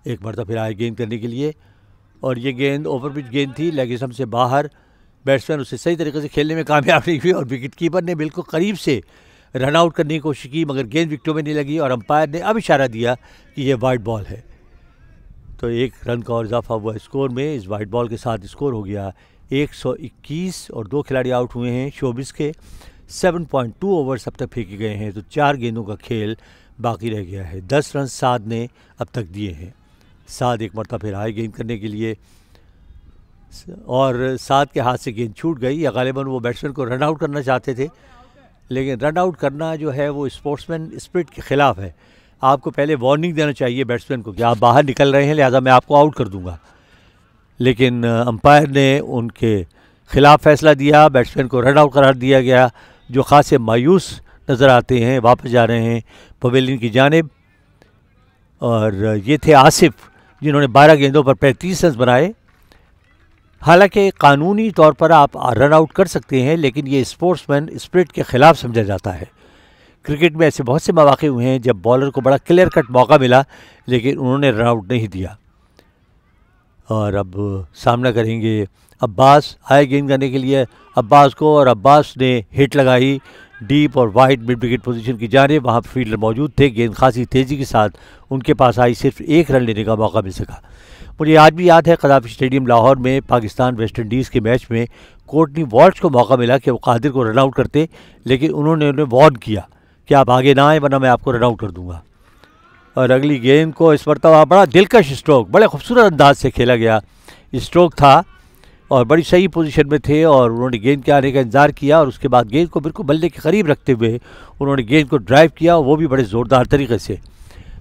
एक मरतबा फिर आए गेंद करने के लिए, और ये गेंद ओवर पिच गेंद थी, लेग स्टंप से बाहर। बैट्समैन उसे सही तरीके से खेलने में कामयाब नहीं हुई, और विकेट कीपर ने बिल्कुल करीब से रन आउट करने की कोशिश की, मगर गेंद विकेटों में नहीं लगी, और अंपायर ने अब इशारा दिया कि ये वाइड बॉल है। तो 1 रन का और इजाफा हुआ स्कोर में। इस वाइड बॉल के साथ स्कोर हो गया 121, और 2 खिलाड़ी आउट हुए हैं शोबिस के। 7.2 ओवर्स अब तक फेंके गए हैं, तो 4 गेंदों का खेल बाकी रह गया है। 10 रन साद ने अब तक दिए हैं। साद एक मरतबा फिर आए गेंद करने के लिए, और साद के हाथ से गेंद छूट गई, या गालिबन वो बैट्समैन को रन आउट करना चाहते थे, लेकिन रन आउट करना जो है वो स्पोर्ट्समैन स्पिरिट के ख़िलाफ़ है। आपको पहले वार्निंग देना चाहिए बैट्समैन को कि आप बाहर निकल रहे हैं, लिहाजा मैं आपको आउट कर दूंगा। लेकिन अंपायर ने उनके ख़िलाफ़ फैसला दिया, बैट्समैन को रन आउट करार दिया गया, जो ख़ासे मायूस नज़र आते हैं। वापस जा रहे हैं पवेलियन की जानिब, और ये थे आसिफ, जिन्होंने 12 गेंदों पर 35 रन बनाए। हालांकि कानूनी तौर पर आप रन आउट कर सकते हैं, लेकिन ये स्पोर्ट्समैन स्पिरिट के ख़िलाफ़ समझा जाता है। क्रिकेट में ऐसे बहुत से मौके हुए हैं जब बॉलर को बड़ा क्लियर कट मौका मिला, लेकिन उन्होंने रन आउट नहीं दिया। और अब सामना करेंगे अब्बास, आए गेंद करने के लिए अब्बास को, और अब्बास ने हिट लगाई डीप और वाइड मिड विकेट पोजीशन की जानिब। वहाँ फील्डर मौजूद थे, गेंद खासी तेज़ी के साथ उनके पास आई, सिर्फ 1 रन लेने का मौका मिल सका। मुझे आज भी याद है कदाफी स्टेडियम लाहौर में पाकिस्तान वेस्ट इंडीज़ के मैच में कोर्टनी वॉल्श को मौका मिला कि वो कादिर को रन आउट करते, लेकिन उन्होंने उन्हें वार्न किया कि आप आगे ना आए वरना मैं आपको रन आउट कर दूंगा। और अगली गेंद को इस मरतबा बड़ा दिलकश स्ट्रोक, बड़े खूबसूरत अंदाज से खेला गया स्ट्रोक था, और बड़ी सही पोजीशन में थे, और उन्होंने गेंद के आने का इंतज़ार किया, और उसके बाद गेंद को बिल्कुल बल्ले के करीब रखते हुए उन्होंने गेंद को ड्राइव किया, और वो भी बड़े ज़ोरदार तरीके से।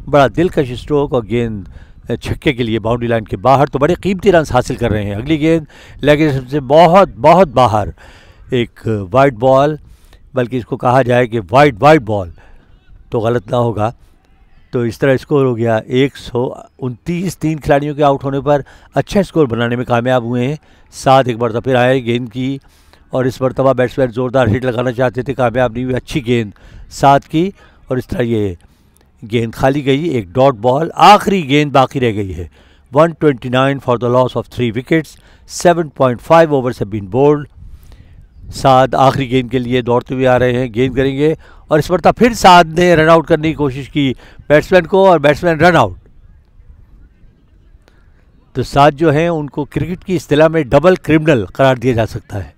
बड़ा दिलकश स्ट्रोक, और गेंद छक्के के लिए बाउंड्री लाइन के बाहर। तो बड़े कीमती रन हासिल कर रहे हैं। अगली गेंद लेग से बहुत बहुत बाहर, एक वाइड बॉल, बल्कि इसको कहा जाए कि वाइड बॉल तो गलत ना होगा। तो इस तरह स्कोर हो गया 129। 3 खिलाड़ियों के आउट होने पर अच्छा स्कोर बनाने में कामयाब हुए हैं। 7 एक मरतबा फिर आए गेंद की, और इस मरतबा बैट्समैन ज़ोरदार हिट लगाना चाहते थे, कामयाब नहीं हुई। अच्छी गेंद 7 की, और इस तरह ये गेंद खाली गई। एक डॉट बॉल, आखिरी गेंद बाकी रह गई है। 129 for the loss of 3 wickets. 7.5 overs have been bowled. Saad आखिरी गेंद के लिए दौड़ते हुए आ रहे हैं, गेंद करेंगे, और इस मरतबा फिर साद ने रन आउट करने की कोशिश की बैट्समैन को, और बैट्समैन रन आउट। तो साद जो हैं उनको क्रिकेट की इस्तिलाह में डबल क्रिमिनल करार दिया जा सकता है।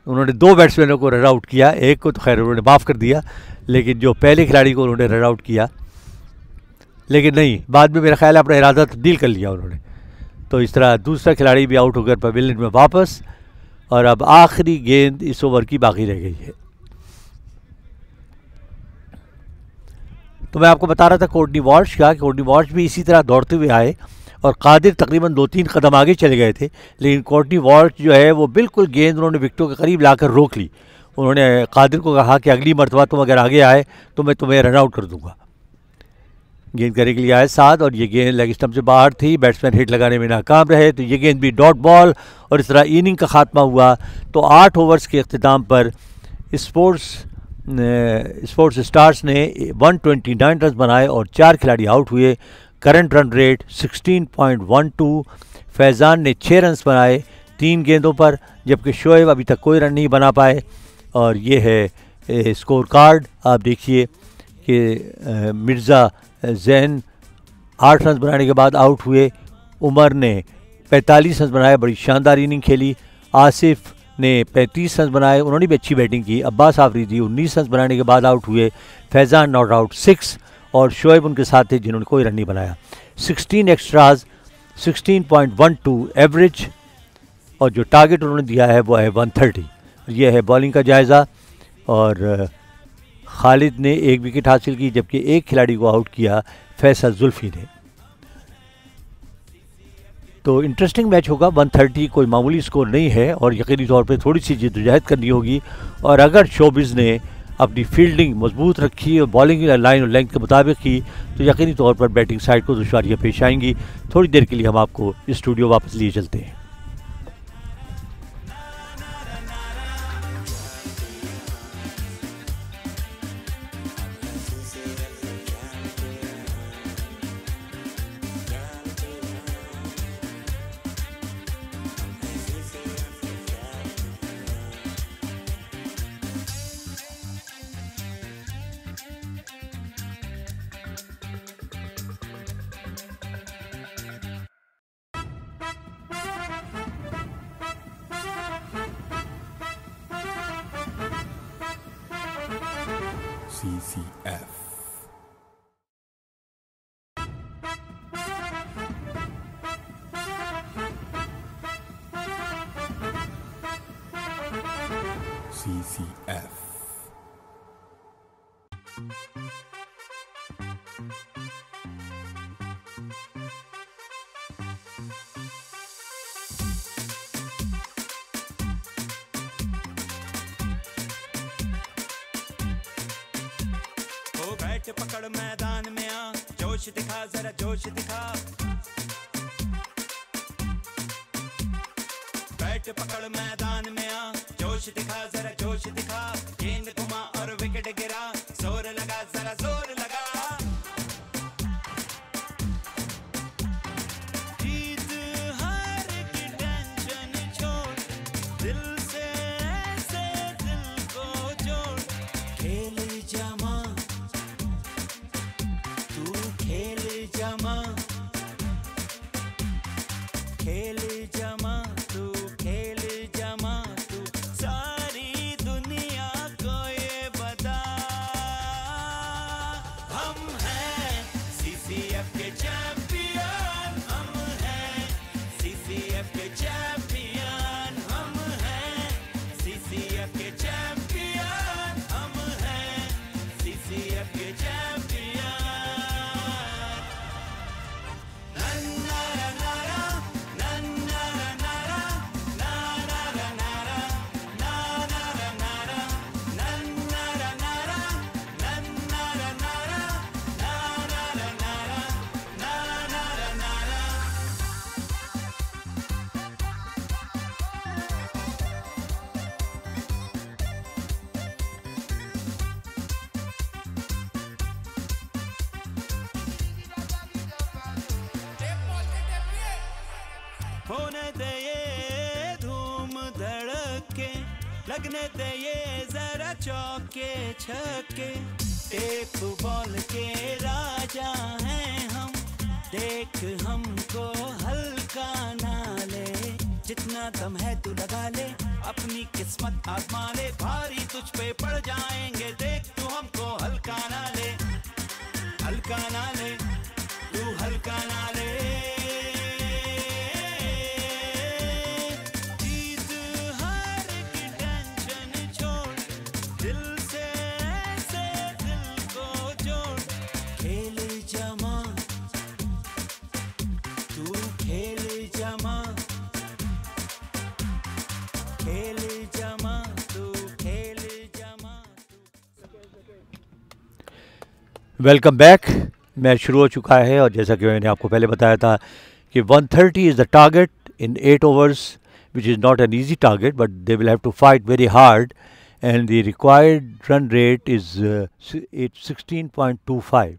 उन्होंने 2 बैट्समैनों को रन आउट किया, एक को तो खैर उन्होंने माफ़ कर दिया, लेकिन जो पहले खिलाड़ी को उन्होंने रन आउट किया, लेकिन नहीं, बाद में मेरा ख्याल है अपना इरादा तब्दील कर लिया उन्होंने। तो इस तरह दूसरा खिलाड़ी भी आउट होकर पवेलियन में वापस, और अब आखिरी गेंद इस ओवर की बाकी रह गई है। तो मैं आपको बता रहा था कोर्टनी वॉल्श का, कि कोर्टनी वॉल्श भी इसी तरह दौड़ते हुए आए, और कादिर तकरीबन 2-3 कदम आगे चले गए थे, लेकिन कोर्टनी वॉल्श जो है वो बिल्कुल गेंद उन्होंने विकेटों के करीब लाकर रोक ली। उन्होंने कादिर को कहा कि अगली मरतबा तुम अगर आगे आए तो मैं तुम्हें रन आउट कर दूंगा। गेंद करने के लिए आए साद, और ये गेंद लेग स्टंप से बाहर थी, बैट्समैन हिट लगाने में नाकाम रहे, तो ये गेंद भी डॉट बॉल, और इस तरह इनिंग का खात्मा हुआ। तो 8 ओवर्स के अख्तिताम पर स्पोर्ट्स स्टार्स ने 129 रन बनाए, और 4 खिलाड़ी आउट हुए। Current run rate 16.12। फैज़ान ने 6 रन बनाए 3 गेंदों पर, जबकि शोएब अभी तक कोई रन नहीं बना पाए। और ये है स्कोर कार्ड, आप देखिए कि मिर्ज़ा जैन 8 रन बनाने के बाद आउट हुए। उमर ने 45 रन बनाए, बड़ी शानदार इनिंग खेली। आसिफ ने 35 रन बनाए, उन्होंने भी अच्छी बैटिंग की। अब्बास आफरीदी 19 रन बनाने के बाद आउट हुए। फैज़ान नॉट आउट 6, और शोएब उनके साथ थे जिन्होंने कोई रन नहीं बनाया। 16 एक्स्ट्राज, 16.12 एवरेज, और जो टारगेट उन्होंने दिया है वो है 130। यह है बॉलिंग का जायज़ा। और खालिद ने 1 विकेट हासिल की, जबकि एक खिलाड़ी को आउट किया फैसल जुल्फी ने। तो इंटरेस्टिंग मैच होगा। 130 कोई मामूली स्कोर नहीं है और यकीनी तौर पे थोड़ी सी जद्दोजहद करनी होगी। और अगर शोबिज़ ने अपनी फील्डिंग मजबूत रखी और बॉलिंग लाइन और लेंथ के मुताबिक की तो यकीनी तौर पर बैटिंग साइड को दुश्वारियाँ पेश आएंगी। थोड़ी देर के लिए हम आपको स्टूडियो वापस लिए चलते हैं। CCF. CCF. बैठ पकड़ मैदान में आ, जोश दिखा जरा जोश दिखा। बैठ पकड़ मैदान में आ, जोश दिखा जरा जोश दिखा। गेंद घुमा और विकेट गिरा, जोर लगा जरा जोर लगा। जीत हार की टेंशन छोड़, दिल से ऐसे दिल को जोड़। खेल जमा खेल जमा, खेल जमा तू, खेल जमा तू। सारी दुनिया को ये बता, हम हैं CCF के चैंपियन। हम हैं CCF के चैंपियन। हम हैं CCF के चैंपियन। हम हैं CCF के चैंपियन। होने दे ये धूम धड़के, लगने दे ये जरा चौके छक्के। टेप बॉल के राजा हैं हम, देख हमको हल्का ना ले। जितना दम है तू लगा ले, अपनी किस्मत आजमा ले। भारी तुझ पे पड़ जाएंगे, देख तू हमको हल्का ना ले। हल्का ना ले, तू हल्का ना ले। Welcome back. मैच शुरू हो चुका है और जैसा कि मैंने आपको पहले बताया था कि 130 is the target in 8 overs, which is not an easy target, but they will have to fight very hard, and the required run rate is 16.25.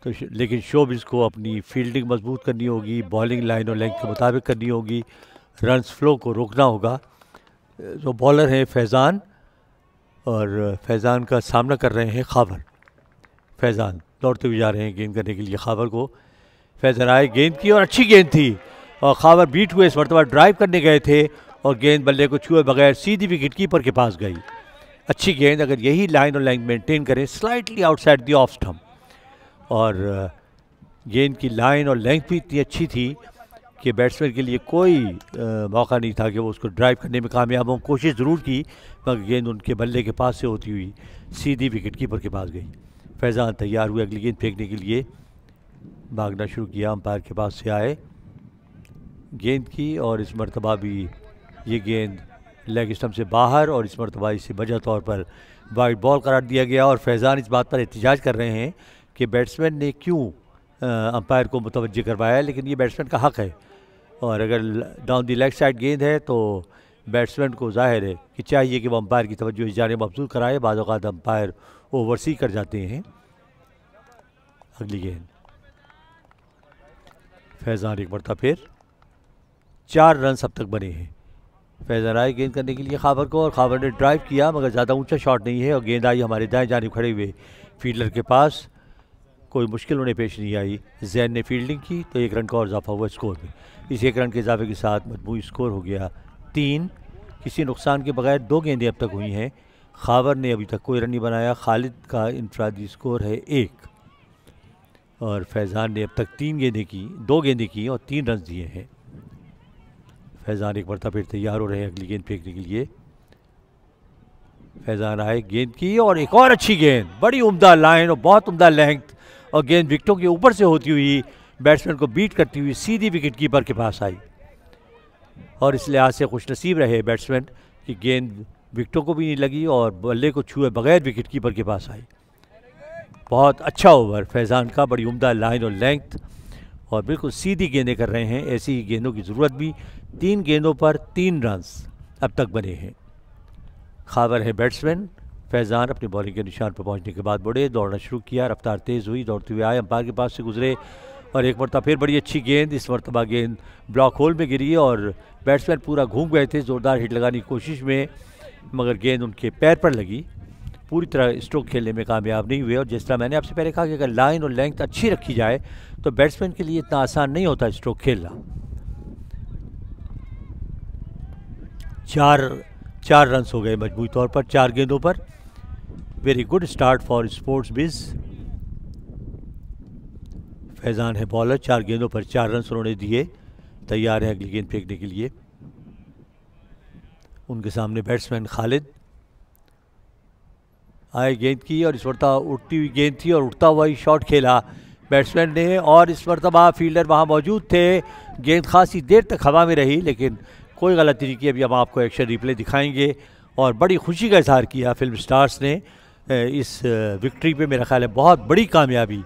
तो लेकिन शोबिज़ को अपनी फील्डिंग मजबूत करनी होगी, बॉलिंग लाइन और लेंथ के मुताबिक करनी होगी, रन्स फ्लो को रोकना होगा। जो बॉलर हैं फैज़ान, और फैज़ान का सामना कर रहे हैं खाबर। फैज़ान दौड़ते हुए जा रहे हैं गेंद करने के लिए खाबर को। फैज़ान आए, गेंद की और अच्छी गेंद थी और खाबर बीट हुए। इस मरतबा ड्राइव करने गए थे और गेंद बल्ले को छुए बगैर सीधी विकेट कीपर के पास गई। अच्छी गेंद, अगर यही लाइन और लेंथ मेंटेन करें, slightly outside the off stump. और गेंद की लाइन और लेंथ भी इतनी अच्छी थी कि बैट्समैन के लिए कोई मौका नहीं था कि वो उसको ड्राइव करने में कामयाब हों। कोशिश ज़रूर की मगर गेंद उनके बल्ले के पास से होती हुई सीधी विकेट कीपर के पास गई। फैज़ान तैयार हुए अगली गेंद फेंकने के लिए, भागना शुरू किया, अंपायर के पास से आए गेंद की और इस मरतबा भी ये गेंद लेग स्टंप से बाहर और इस मरतबा इसे वजह तौर पर वाइड बॉल करार दिया गया। और फैज़ान इस बात पर एहतजाज कर रहे हैं कि बैट्समैन ने क्यों अंपायर को मुतवज्जे करवाया, लेकिन ये बैट्समैन का हक़ है और अगर डाउन दी लेग साइड गेंद है तो बैट्समैन को जाहिर है कि चाहिए कि वो अंपायर की तवज्जो इस जानिब मबसूल कराए। बाज़ औक़ात अंपायर ओवरसी कर जाते हैं। अगली गेंद फैज़ान एक मरतबा फिर 4 रन अब तक बने हैं। फैज़ान आए गेंद करने के लिए खाबर को और खाबर ने ड्राइव किया मगर ज़्यादा ऊंचा शॉट नहीं है और गेंद आई हमारे दाएं जानिब खड़े हुए फील्डर के पास। कोई मुश्किल उन्हें पेश नहीं आई। जैन ने फील्डिंग की तो 1 रन का और इजाफा हुआ स्कोर में। इस 1 रन के इजाफे के साथ मजमूई स्कोर हो गया 3। किसी नुकसान के बगैर 2 गेंदें अब तक हुई हैं। खाबर ने अभी तक कोई रन नहीं बनाया। खालिद का इनफरादी स्कोर है 1 और फैज़ान ने अब तक 2 गेंदें की और 3 रन दिए हैं। फैज़ान एक मरतबा फिर तैयार हो रहे हैं अगली गेंद फेंकने के लिए। फैज़ान आए गेंद की और एक और अच्छी गेंद, बड़ी उम्दा लाइन और बहुत उम्दा लेंथ और गेंद विकेटों के ऊपर से होती हुई बैट्समैन को बीट करती हुई सीधी विकेट कीपर के पास आई और इस लिहाज से खुशनसीब रहे बैट्समैन कि गेंद विकेटों को भी नहीं लगी और बल्ले को छुए बगैर विकेट कीपर के पास आई। बहुत अच्छा ओवर फैज़ान का, बड़ी उम्दा लाइन और लेंथ और बिल्कुल सीधी गेंदें कर रहे हैं। ऐसी ही गेंदों की ज़रूरत भी। 3 गेंदों पर 3 रन अब तक बने हैं। खाबर है बैट्समैन। फैज़ान अपनी बॉलिंग के निशान पर पहुंचने के बाद बढ़े, दौड़ना शुरू किया, रफ्तार तेज़ हुई, दौड़ते हुए आए, अंपायर के पास से गुजरे और एक मरतबा फिर बड़ी अच्छी गेंद। इस मरतबा गेंद ब्लॉक होल में गिरी और बैट्समैन पूरा घूम गए थे ज़ोरदार हिट लगाने की कोशिश में मगर गेंद उनके पैर पर लगी। पूरी तरह स्ट्रोक खेलने में कामयाब नहीं हुए और जिस तरह मैंने आपसे पहले कहा कि अगर लाइन और लेंथ अच्छी रखी जाए तो बैट्समैन के लिए इतना आसान नहीं होता स्ट्रोक खेलना। 4 रन हो गए मजबूरी तौर पर 4 गेंदों पर। Very good start for sports बिज। फैज़ान है बॉलर, 4 गेंदों पर 4 रन उन्होंने दिए। तैयार है अगली गेंद फेंकने के लिए। उनके सामने बैट्समैन खालिद आए गेंद की और इस मरतबा उड़ती हुई गेंद थी और उड़ता हुआ ही शॉट खेला बैट्समैन ने और इस मरतबा फील्डर वहाँ मौजूद थे। गेंद खासी देर तक हवा में रही लेकिन कोई गलती नहीं की। अभी हम आपको एक्शन रिप्ले दिखाएंगे और बड़ी खुशी का इजहार किया फिल्म स्टार्स ने इस विक्ट्री पे। मेरा ख्याल है बहुत बड़ी कामयाबी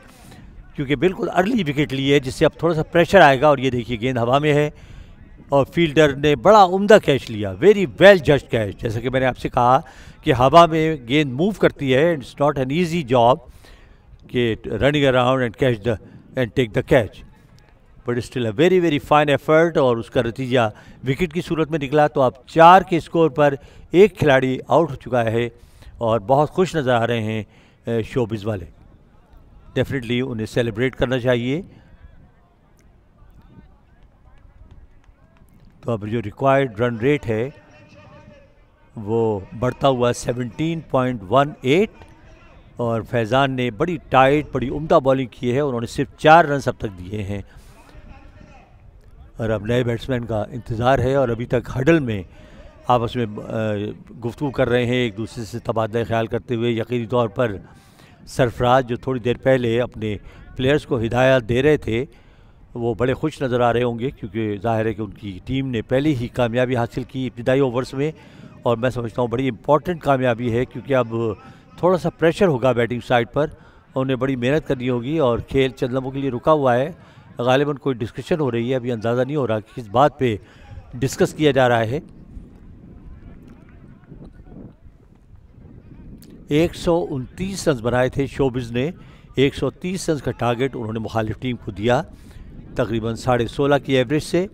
क्योंकि बिल्कुल अर्ली विकेट ली है जिससे अब थोड़ा सा प्रेशर आएगा और ये देखिए गेंद हवा में है और फील्डर ने बड़ा उम्दा कैच लिया। Very well judged catch. जैसा कि मैंने आपसे कहा कि हवा में गेंद मूव करती है, it's not an easy job कि running around and catch the and take the catch, but still a very very fine effort और उसका नतीजा विकेट की सूरत में निकला। तो अब 4 के स्कोर पर एक खिलाड़ी आउट हो चुका है और बहुत खुश नज़र आ रहे हैं शोबिज़ वाले। डेफिनेटली उन्हें सेलिब्रेट करना चाहिए। तो अब जो रिक्वायर्ड रन रेट है वो बढ़ता हुआ 17.18 और फैज़ान ने बड़ी टाइट बड़ी उम्दा बॉलिंग की है। उन्होंने सिर्फ 4 रन अब तक दिए हैं और अब नए बैट्समैन का इंतज़ार है और अभी तक हडल में आपस में गुफ्तगू कर रहे हैं एक दूसरे से तबादला ख्याल करते हुए। यकीनी तौर पर सरफराज जो थोड़ी देर पहले अपने प्लेयर्स को हिदायत दे रहे थे वो बड़े खुश नज़र आ रहे होंगे क्योंकि जाहिर है कि उनकी टीम ने पहले ही कामयाबी हासिल की इब्तिदाई ओवर्स में और मैं समझता हूँ बड़ी इंपॉर्टेंट कामयाबी है क्योंकि अब थोड़ा सा प्रेशर होगा बैटिंग साइड पर और उन्हें बड़ी मेहनत करनी होगी और खेल चंद लम्हों के लिए रुका हुआ है। गालिबन कोई डिस्कशन हो रही है, अभी अंदाज़ा नहीं हो रहा कि किस बात पे डिस्कस किया जा रहा है। 129 रन बनाए थे शोबिज़ ने। 130 रन का टारगेट उन्होंने मुखालिफ टीम को दिया तकरीबन 16.5 की एवरेज से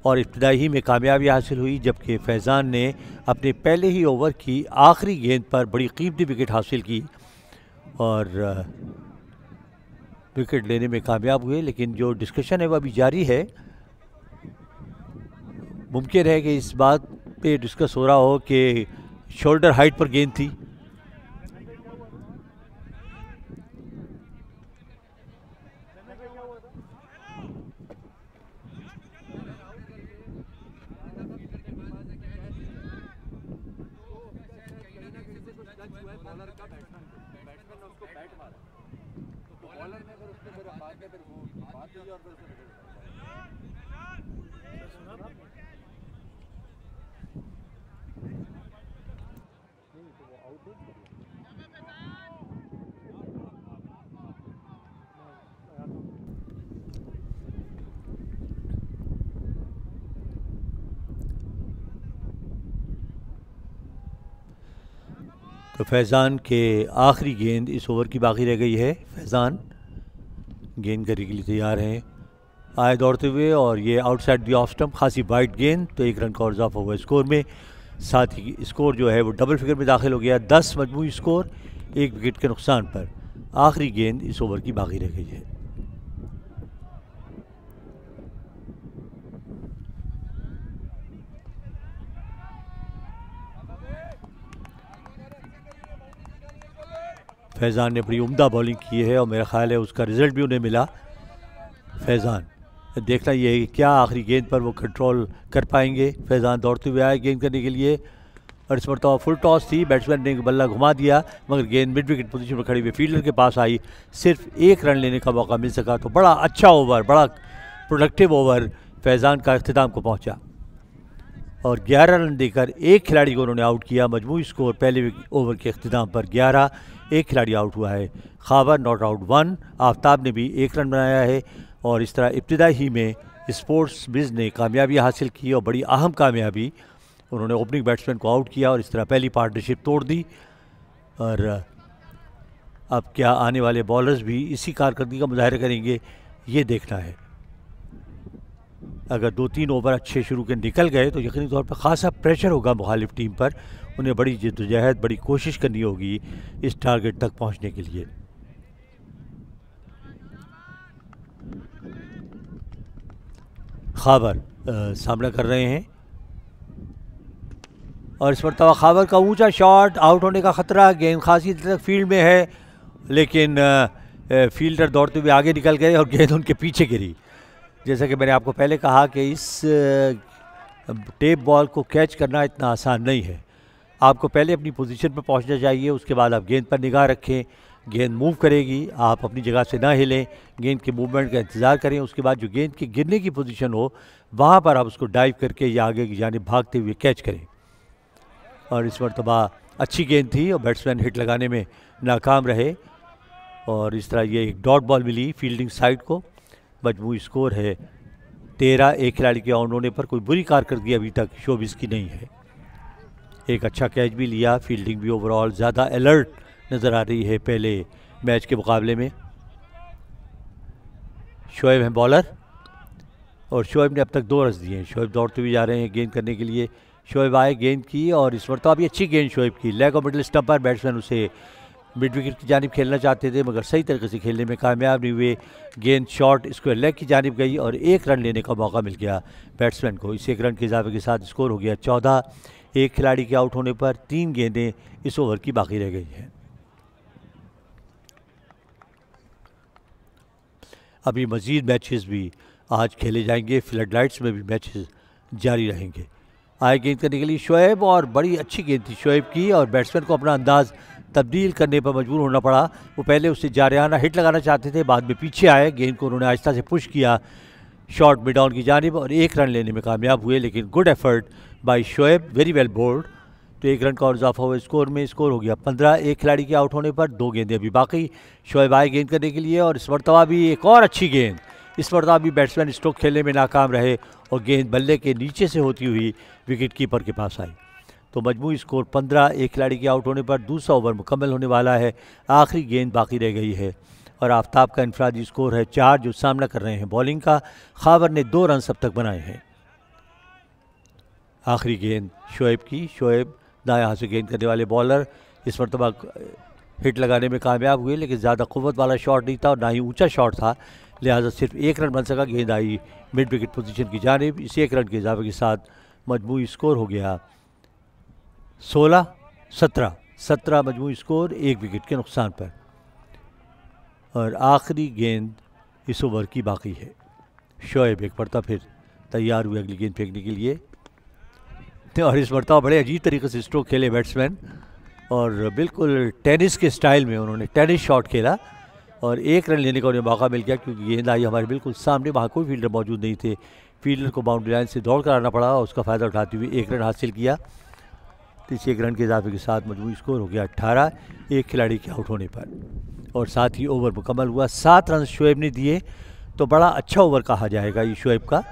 और इब्तिदाई ही में कामयाबी हासिल हुई जबकि फैज़ान ने अपने पहले ही ओवर की आखिरी गेंद पर बड़ी कीमती विकेट हासिल की और विकेट लेने में कामयाब हुए। लेकिन जो डिस्कशन है वह अभी जारी है। मुमकिन है कि इस बात पे डिस्कस हो रहा हो कि शोल्डर हाइट पर गेंद थी। तो फैज़ान के आखिरी गेंद इस ओवर की बाकी रह गई है। फैज़ान गेंद करने के लिए तैयार हैं, आए दौड़ते हुए, और ये आउटसाइड दी ऑफ स्टंप खासी वाइड गेंद, तो 1 रन का और इजाफा हुआ स्कोर में। साथ ही स्कोर जो है वो डबल फिगर में दाखिल हो गया, 10 मजमूई स्कोर 1 विकेट के नुकसान पर। आखिरी गेंद इस ओवर की बाकी रह गई है। फैज़ान ने बड़ी उम्दा बॉलिंग की है और मेरा ख्याल है उसका रिज़ल्ट भी उन्हें मिला। फैज़ान देखना ये है कि क्या आखिरी गेंद पर वो कंट्रोल कर पाएंगे। फैज़ान दौड़ते हुए आए गेंद करने के लिए, और इस मरतबा फुल टॉस थी, बैट्समैन ने बल्ला घुमा दिया, मगर गेंद मिड विकेट पोजीशन पर खड़ी हुई फील्डर के पास आई, सिर्फ 1 रन लेने का मौका मिल सका। तो बड़ा अच्छा ओवर, बड़ा प्रोडक्टिव ओवर फैज़ान का इख्तिताम को पहुँचा, और 11 रन देकर एक खिलाड़ी को उन्होंने आउट किया। मजमूई स्कोर पहले ओवर के इख्तिताम पर 11, एक खिलाड़ी आउट हुआ है। खाबर नॉट आउट 1, आफ्ताब ने भी 1 रन बनाया है, और इस तरह इब्तिदाई ही में स्पोर्ट्स बिज़ ने कामयाबी हासिल की, और बड़ी अहम कामयाबी। उन्होंने ओपनिंग बैट्समैन को आउट किया और इस तरह पहली पार्टनरशिप तोड़ दी। और अब क्या आने वाले बॉलर्स भी इसी कारकर्दगी का मुजाहरा करेंगे, ये देखना है। अगर 2-3 ओवर अच्छे शुरू के निकल गए तो यकीनी तौर पर ख़ासा प्रेशर होगा मुखालिफ टीम पर, उन्हें बड़ी जद्दोजहद, बड़ी कोशिश करनी होगी इस टारगेट तक पहुंचने के लिए। खाबर सामना कर रहे हैं, और इस मरतबा खाबर का ऊंचा शॉट, आउट होने का ख़तरा, गेंद खासी तक फील्ड में है, लेकिन फील्डर दौड़ते हुए आगे निकल गए और गेंद उनके पीछे गिरी। जैसा कि मैंने आपको पहले कहा कि इस टेप बॉल को कैच करना इतना आसान नहीं है। आपको पहले अपनी पोजीशन पर पहुंचना चाहिए, उसके बाद आप गेंद पर निगाह रखें, गेंद मूव करेगी, आप अपनी जगह से ना हिलें, गेंद के मूवमेंट का इंतज़ार करें, उसके बाद जो गेंद के गिरने की पोजीशन हो वहाँ पर आप उसको डाइव करके या आगे की जानिब भागते हुए कैच करें। और इस मरतबा अच्छी गेंद थी और बैट्समैन हिट लगाने में नाकाम रहे, और इस तरह ये एक डॉट बॉल मिली फील्डिंग साइड को। मजमूई स्कोर है 13, एक खिलाड़ी के आउट होने पर। कोई बुरी कारकर्दगी अभी तक शोबिस की नहीं है। एक अच्छा कैच भी लिया, फील्डिंग भी ओवरऑल ज़्यादा अलर्ट नज़र आ रही है पहले मैच के मुकाबले में। शोएब हैं बॉलर, और शोएब ने अब तक 2 रन दिए हैं। शोएब दौड़ते हुए जा रहे हैं गेंद करने के लिए। शोएब आए, गेंद की, और इस मरतबा भी अच्छी गेंद शोएब की, लेग और मिडल स्टंप पर। बैट्समैन उसे मिड विकेट की जानिब खेलना चाहते थे, मगर सही तरीके से खेलने में कामयाब नहीं हुए। गेंद शॉर्ट स्क्वायर लेग की जानिब गई और 1 रन लेने का मौका मिल गया बैट्समैन को। इस 1 रन के इजाफे के साथ स्कोर हो गया 14। एक खिलाड़ी के आउट होने पर 3 गेंदें इस ओवर की बाकी रह गई हैं। अभी मज़ीद मैचेस भी आज खेले जाएंगे, फ्लड लाइट्स में भी मैचेस जारी रहेंगे। आए गेंद करने के लिए शोएब, और बड़ी अच्छी गेंद थी शोएब की, और बैट्समैन को अपना अंदाज़ तब्दील करने पर मजबूर होना पड़ा। वो पहले उससे जारियाना हिट लगाना चाहते थे, बाद में पीछे आए, गेंद को उन्होंने आहिस्ता से पुश किया शॉर्ट मिड ऑन की जानिब, और 1 रन लेने में कामयाब हुए। लेकिन good effort by Shoaib, very well bowled. तो 1 रन का और इजाफा हुआ स्कोर में। स्कोर हो गया 15, एक खिलाड़ी के आउट होने पर। 2 गेंदें अभी बाकी। शोएब आए गेंद करने के लिए, और इस मरतबा भी एक और अच्छी गेंद। इस मरतबा भी बैट्समैन स्ट्रोक खेलने में नाकाम रहे, और गेंद बल्ले के नीचे से होती हुई विकेट कीपर के पास आई। तो मजमूई स्कोर 15, एक खिलाड़ी के आउट होने पर। दूसरा ओवर मुकम्मल होने वाला है, आखिरी गेंद बाकी रह गई है, और आफ्ताब का इनफरादी स्कोर है 4, जो सामना कर रहे हैं बॉलिंग का। खाबर ने 2 रन अब तक बनाए हैं। आखिरी गेंद शोएब की। शोएब दाएं हाथ से गेंद करने वाले बॉलर, इस मरतबा हिट लगाने में कामयाब हुए, लेकिन ज़्यादा क़ुव्वत वाला शॉट नहीं था और ना ही ऊंचा शॉट था, लिहाजा सिर्फ 1 रन बन सका। गेंद आई मिड विकेट पोजीशन की जानिब। इस 1 रन के इजाफे के साथ मजमूई स्कोर हो गया 16, 17 मजमूई स्कोर 1 विकेट के नुकसान पर। और आखिरी गेंद इस ओवर की बाकी है। शोएब एक मरतबा फिर तैयार हुए अगली गेंद फेंकने के लिए, और इस मरतबा बड़े अजीब तरीके से स्ट्रोक खेले बैट्समैन, और बिल्कुल टेनिस के स्टाइल में उन्होंने टेनिस शॉट खेला, और 1 रन लेने का उन्हें मौका मिल गया क्योंकि गेंद आई हमारे बिल्कुल सामने, वहाँ कोई फील्डर मौजूद नहीं थे। फील्डर को बाउंड्री लाइन से दौड़ कर आना पड़ा और उसका फ़ायदा उठाते हुए 1 रन हासिल किया। तो इस 1 रन के इजाफे के साथ मजमूई स्कोर हो गया 18, एक खिलाड़ी के आउट होने पर। और साथ ही ओवर मुकम्मल हुआ। 7 रन शोएब ने दिए, तो बड़ा अच्छा ओवर कहा जाएगा ये शोएब का,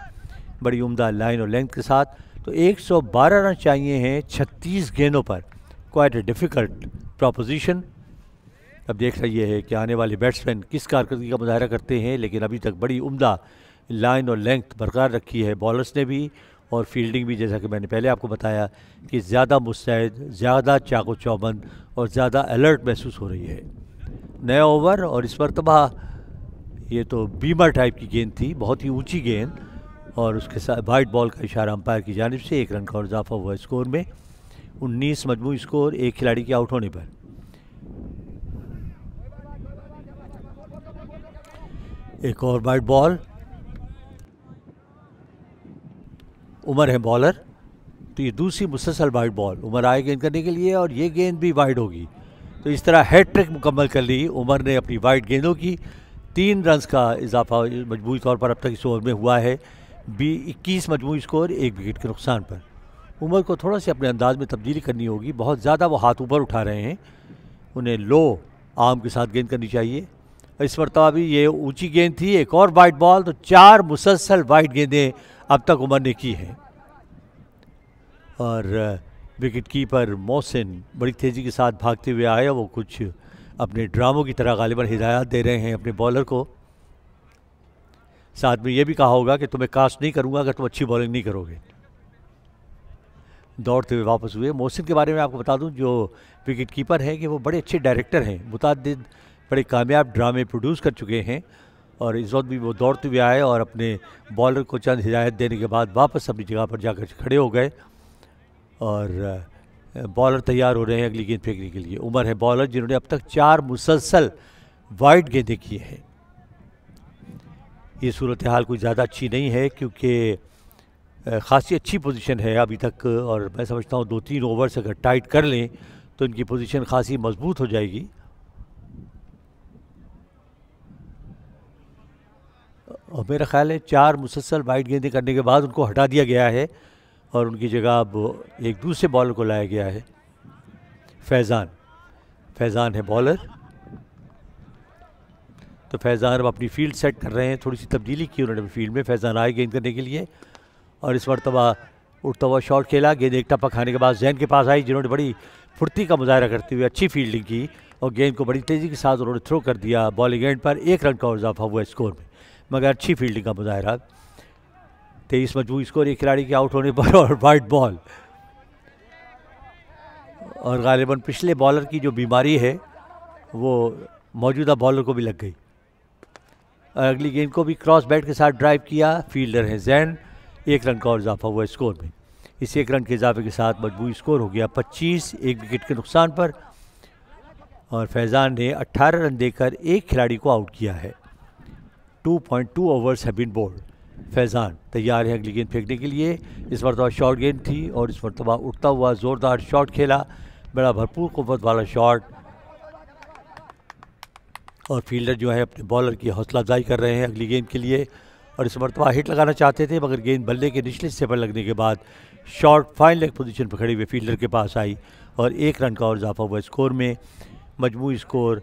बड़ी उम्दा लाइन और लेंथ के साथ। तो 112 रन चाहिए हैं 36 गेंदों पर। Quite a difficult proposition. अब देख रही है कि आने वाले बैट्समैन किस कारकर्दगी का मुजाहरा करते हैं, लेकिन अभी तक बड़ी उम्दा लाइन और लेंथ बरकरार रखी है बॉलर्स ने भी, और फील्डिंग भी, जैसा कि मैंने पहले आपको बताया कि ज़्यादा मुस्तैद, ज़्यादा चाको चौबंद और ज़्यादा अलर्ट महसूस हो रही है। नया ओवर, और इस मरतबा ये तो बीमर टाइप की गेंद थी, बहुत ही ऊंची गेंद, और उसके साथ वाइट बॉल का इशारा अंपायर की जानिब से। 1 रन का और इजाफा हुआ स्कोर में। 19 मजमूई स्कोर, एक खिलाड़ी के आउट होने पर। एक और वाइट बॉल। उमर है बॉलर, तो ये दूसरी मुसलसल वाइड बॉल। उमर आए गेंद करने के लिए और ये गेंद भी वाइड होगी। तो इस तरह हैट ट्रिक मुकम्मल कर ली उमर ने अपनी वाइड गेंदों की। 3 रन का इजाफा मजमूई तौर पर अब तक इस ओवर में हुआ है। 21 मजमूई स्कोर, 1 विकेट के नुकसान पर। उमर को थोड़ा सी अपने अंदाज में तब्दीली करनी होगी। बहुत ज़्यादा वो हाथ ऊपर उठा रहे हैं, उन्हें लो आर्म के साथ गेंद करनी चाहिए। इस मरतबा भी ये ऊंची गेंद थी। एक और वाइड बॉल। तो 4 मुसलसल वाइड गेंदें अब तक उमर ने की हैं। और विकेट कीपर मोहसिन बड़ी तेज़ी के साथ भागते हुए आए। वो कुछ अपने ड्रामों की तरह गालिबन हिदायत दे रहे हैं अपने बॉलर को। साथ में ये भी कहा होगा कि तुम्हें कास्ट नहीं करूंगा अगर तुम अच्छी बॉलिंग नहीं करोगे। दौड़ते हुए वापस हुए। मोहसिन के बारे में आपको बता दूं, जो विकेट कीपर हैं, कि वो बड़े अच्छे डायरेक्टर हैं, मुतअद्दिद बड़े कामयाब ड्रामे प्रोड्यूस कर चुके हैं। और इस वक्त भी वो दौड़ते हुए आए और अपने बॉलर को चंद हिदायत देने के बाद वापस अपनी जगह पर जाकर खड़े हो गए। और बॉलर तैयार हो रहे हैं अगली गेंद फेंकने के लिए। उमर है बॉलर, जिन्होंने अब तक 4 मुसलसल वाइड गेंदें की हैं। ये सूरत हाल कोई ज़्यादा अच्छी नहीं है क्योंकि ख़ासी अच्छी पोजीशन है अभी तक, और मैं समझता हूँ 2-3 ओवर्स अगर टाइट कर लें तो इनकी पोजीशन ख़ासी मजबूत हो जाएगी। और मेरा ख़्याल है 4 मुसलसल वाइड गेंदें करने के बाद उनको हटा दिया गया है और उनकी जगह अब एक दूसरे बॉलर को लाया गया है। फैज़ान है बॉलर। तो फैज़ान अब अपनी फील्ड सेट कर रहे हैं। थोड़ी सी तब्दीली की उन्होंने फील्ड में। फैज़ान आए गेंद करने के लिए और इस मरतबा उठता हुआ शॉट खेला। गेंद एक टप्पा खाने के बाद जैन के पास आई, जिन्होंने बड़ी फुर्ती का मुजाहरा करते हुए अच्छी फील्डिंग की और गेंद को बड़ी तेज़ी के साथ उन्होंने थ्रो कर दिया बॉलिंग एंड पर। 1 रन का और इजाफा हुआ स्कोर में, मगर अच्छी फील्डिंग का मुजाहरा। 23 मजबूत स्कोर, एक खिलाड़ी के आउट होने पर। और वाइट बॉल, और गालिबन पिछले बॉलर की जो बीमारी है वो मौजूदा बॉलर को भी लग गई। अगली गेंद को भी क्रॉस बैट के साथ ड्राइव किया। फील्डर है जैन। 1 रन का और इजाफा हुआ स्कोर में। इस 1 रन के इजाफे के साथ मजबूत स्कोर हो गया 25, 1 विकेट के नुकसान पर। और फैज़ान ने 18 रन देकर एक खिलाड़ी को आउट किया है। 2.2 overs have been bowled. Faizan तैयार है अगली गेंद फेंकने के लिए। इस मरतबा शॉर्ट गेंद थी और इस मरतबा उठता हुआ ज़ोरदार शॉट खेला, बड़ा भरपूर क़ुव्वत वाला शॉट। और फील्डर जो है अपने बॉलर की हौसला अफजाई कर रहे हैं अगली गेंद के लिए। और इस मरतबा हिट लगाना चाहते थे, मगर गेंद बल्ले के निचले हिस्से पर लगने के बाद शॉट फाइन लेग पोजीशन पर खड़े हुए फील्डर के पास आई और 1 रन का और इजाफा हुआ स्कोर में। मजमूई स्कोर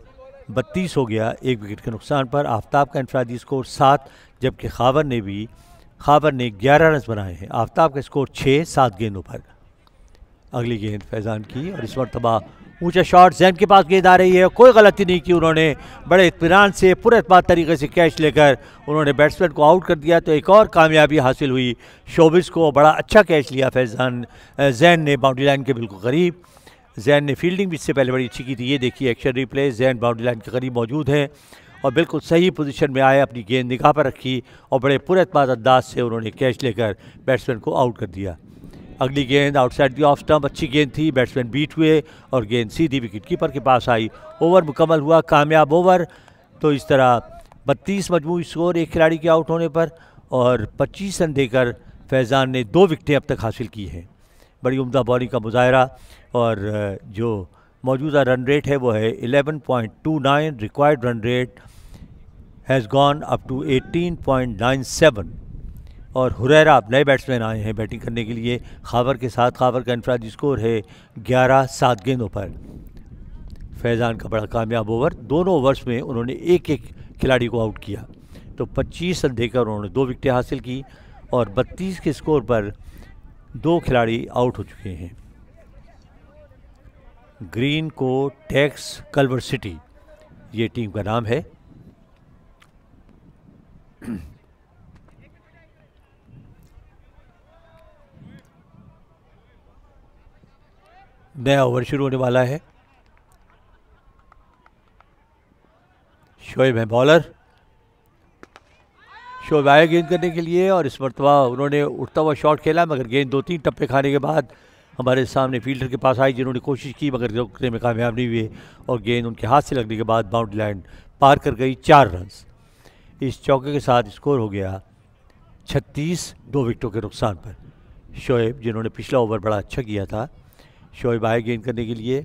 32 हो गया, 1 विकेट के नुकसान पर। आफ्ताब का इनफरादी स्कोर 7, जबकि खावर ने 11 रन बनाए हैं। आफ्ताब का स्कोर 6, 7 गेंदों पर। अगली गेंद फैज़ान की और इस मरतबा ऊंचा शॉट। जैन के पास गेंद आ रही है, कोई गलती नहीं की उन्होंने, बड़े इत्मीनान से पूरे एतमाद तरीके से कैच लेकर उन्होंने बैट्समैन को आउट कर दिया। तो एक और कामयाबी हासिल हुई शोबिस को। बड़ा अच्छा कैच लिया जैन ने बाउंड्री लाइन के बिल्कुल करीब। जैन ने फील्डिंग भी इससे पहले बड़ी अच्छी की थी। ये देखिए action replay, Jain boundary line के करीब मौजूद हैं और बिल्कुल सही पोजीशन में आए, अपनी गेंद निगाह पर रखी और बड़े पूरे एतमाद अंदाज से उन्होंने कैच लेकर बैट्समैन को आउट कर दिया। अगली गेंद आउटसाइड दी ऑफ स्टंप, अच्छी गेंद थी, बैट्समैन बीट हुए और गेंद सीधी विकेट कीपर के पास आई। ओवर मुकम्मल हुआ, कामयाब ओवर। तो इस तरह 32 मजमूई स्कोर, एक खिलाड़ी के आउट होने पर और 25 रन देकर फैज़ान ने 2 विकेटें अब तक हासिल की हैं। बड़ी उम्दा बॉलिंग का मुजाहरा और जो मौजूदा रन रेट है वो है 11.29, required run rate has gone up to 18.97। और हुरैरा अब नए बैट्समैन आए हैं बैटिंग करने के लिए खावर के साथ। खावर का इनफरादी स्कोर है 11 7 गेंदों पर। फैज़ान का बड़ा कामयाब ओवर, दोनों ओवर्स में उन्होंने एक एक खिलाड़ी को आउट किया, तो 25 रन देकर उन्होंने 2 विकेटें हासिल की और 32 के स्कोर पर 2 खिलाड़ी आउट हो चुके हैं। ग्रीन को टैक्स कल्वर सिटी ये टीम का नाम है। नया ओवर शुरू होने वाला है। शोएब है बॉलर। शोएब आए गेंद करने के लिए और इस मरतबा उन्होंने उठता हुआ शॉट खेला, मगर गेंद 2-3 टप्पे खाने के बाद हमारे सामने फील्डर के पास आई, जिन्होंने कोशिश की मगर रोकने में कामयाब नहीं हुए और गेंद उनके हाथ से लगने के बाद बाउंड्री लाइन पार कर गई। 4 रन। इस चौके के साथ स्कोर हो गया 36, 2 विकेटों के नुकसान पर। शोएब जिन्होंने पिछला ओवर बड़ा अच्छा किया था, शोएब आए गेंद करने के लिए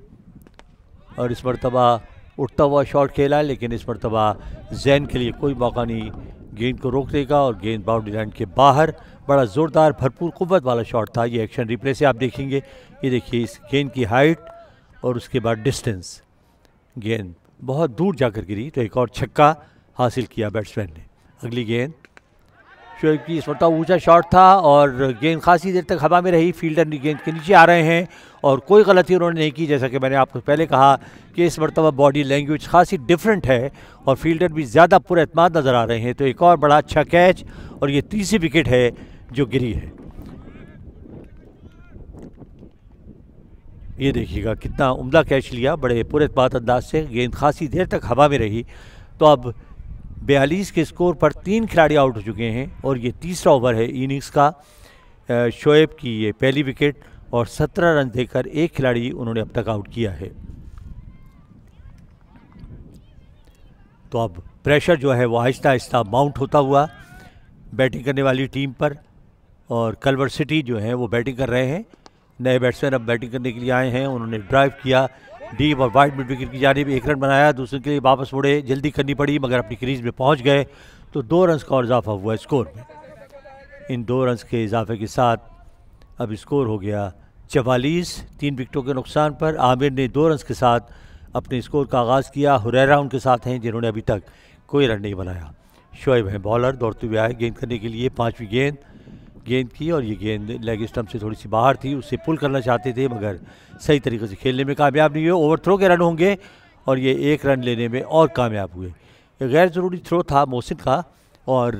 और इस मरतबा उठता हुआ शॉट खेला, लेकिन इस मरतबा जैन के लिए कोई मौका नहीं गेंद को रोकने का और गेंद बाउंड्री लाइन के बाहर। बड़ा ज़ोरदार भरपूर कुव्वत वाला शॉट था। ये एक्शन रिप्ले से आप देखेंगे। ये देखिए इस गेंद की हाइट और उसके बाद डिस्टेंस, गेंद बहुत दूर जाकर गिरी, तो एक और छक्का हासिल किया बैट्समैन ने। अगली गेंद शोएब की, इस मरतबा ऊंचा शॉट था और गेंद खासी देर तक हवा में रही। फील्डर गेंद के नीचे आ रहे हैं और कोई गलती उन्होंने नहीं की। जैसा कि मैंने आपको पहले कहा कि इस मरतबा बॉडी लैंग्वेज खासी डिफरेंट है और फील्डर भी ज़्यादा पुरएतमाद नज़र आ रहे हैं। तो एक और बड़ा अच्छा कैच और ये तीसरी विकेट है जो गिरी है। ये देखिएगा कितना उम्दा कैच लिया, बड़े पुरएतमाद अंदाज से। गेंद खासी देर तक हवा में रही। तो अब 42 के स्कोर पर 3 खिलाड़ी आउट हो चुके हैं और ये तीसरा ओवर है इनिंग्स का। शोएब की ये पहली विकेट और 17 रन देकर 1 खिलाड़ी उन्होंने अब तक आउट किया है। तो अब प्रेशर जो है वो आहिस्ता आहिस्ता माउंट होता हुआ बैटिंग करने वाली टीम पर, और कल्वर सिटी जो है वो बैटिंग कर रहे हैं। नए बैट्समैन अब बैटिंग करने के लिए आए हैं। उन्होंने ड्राइव किया डीप और वाइड मिड विकेट की जानिब, 1 रन बनाया, दूसरे के लिए वापस मुड़े, जल्दी करनी पड़ी मगर अपनी क्रीज में पहुंच गए। तो 2 रन का और इजाफा हुआ स्कोर में। इन 2 रन के इजाफे के साथ अब स्कोर हो गया 44, 3 विकेटों के नुकसान पर। आमिर ने 2 रन के साथ अपने स्कोर का आगाज़ किया। हुरैरा उनके साथ हैं जिन्होंने अभी तक कोई रन नहीं बनाया। शोएब हैं बॉलर, दौड़ते हुए आए गेंद करने के लिए। 5वीं गेंद की और ये गेंद लेग स्टंप से थोड़ी सी बाहर थी, उससे पुल करना चाहते थे मगर सही तरीके से खेलने में कामयाब नहीं हुए। ओवर थ्रो के रन होंगे और ये 1 रन लेने में और कामयाब हुए। ये गैर ज़रूरी थ्रो था मोहसिन का और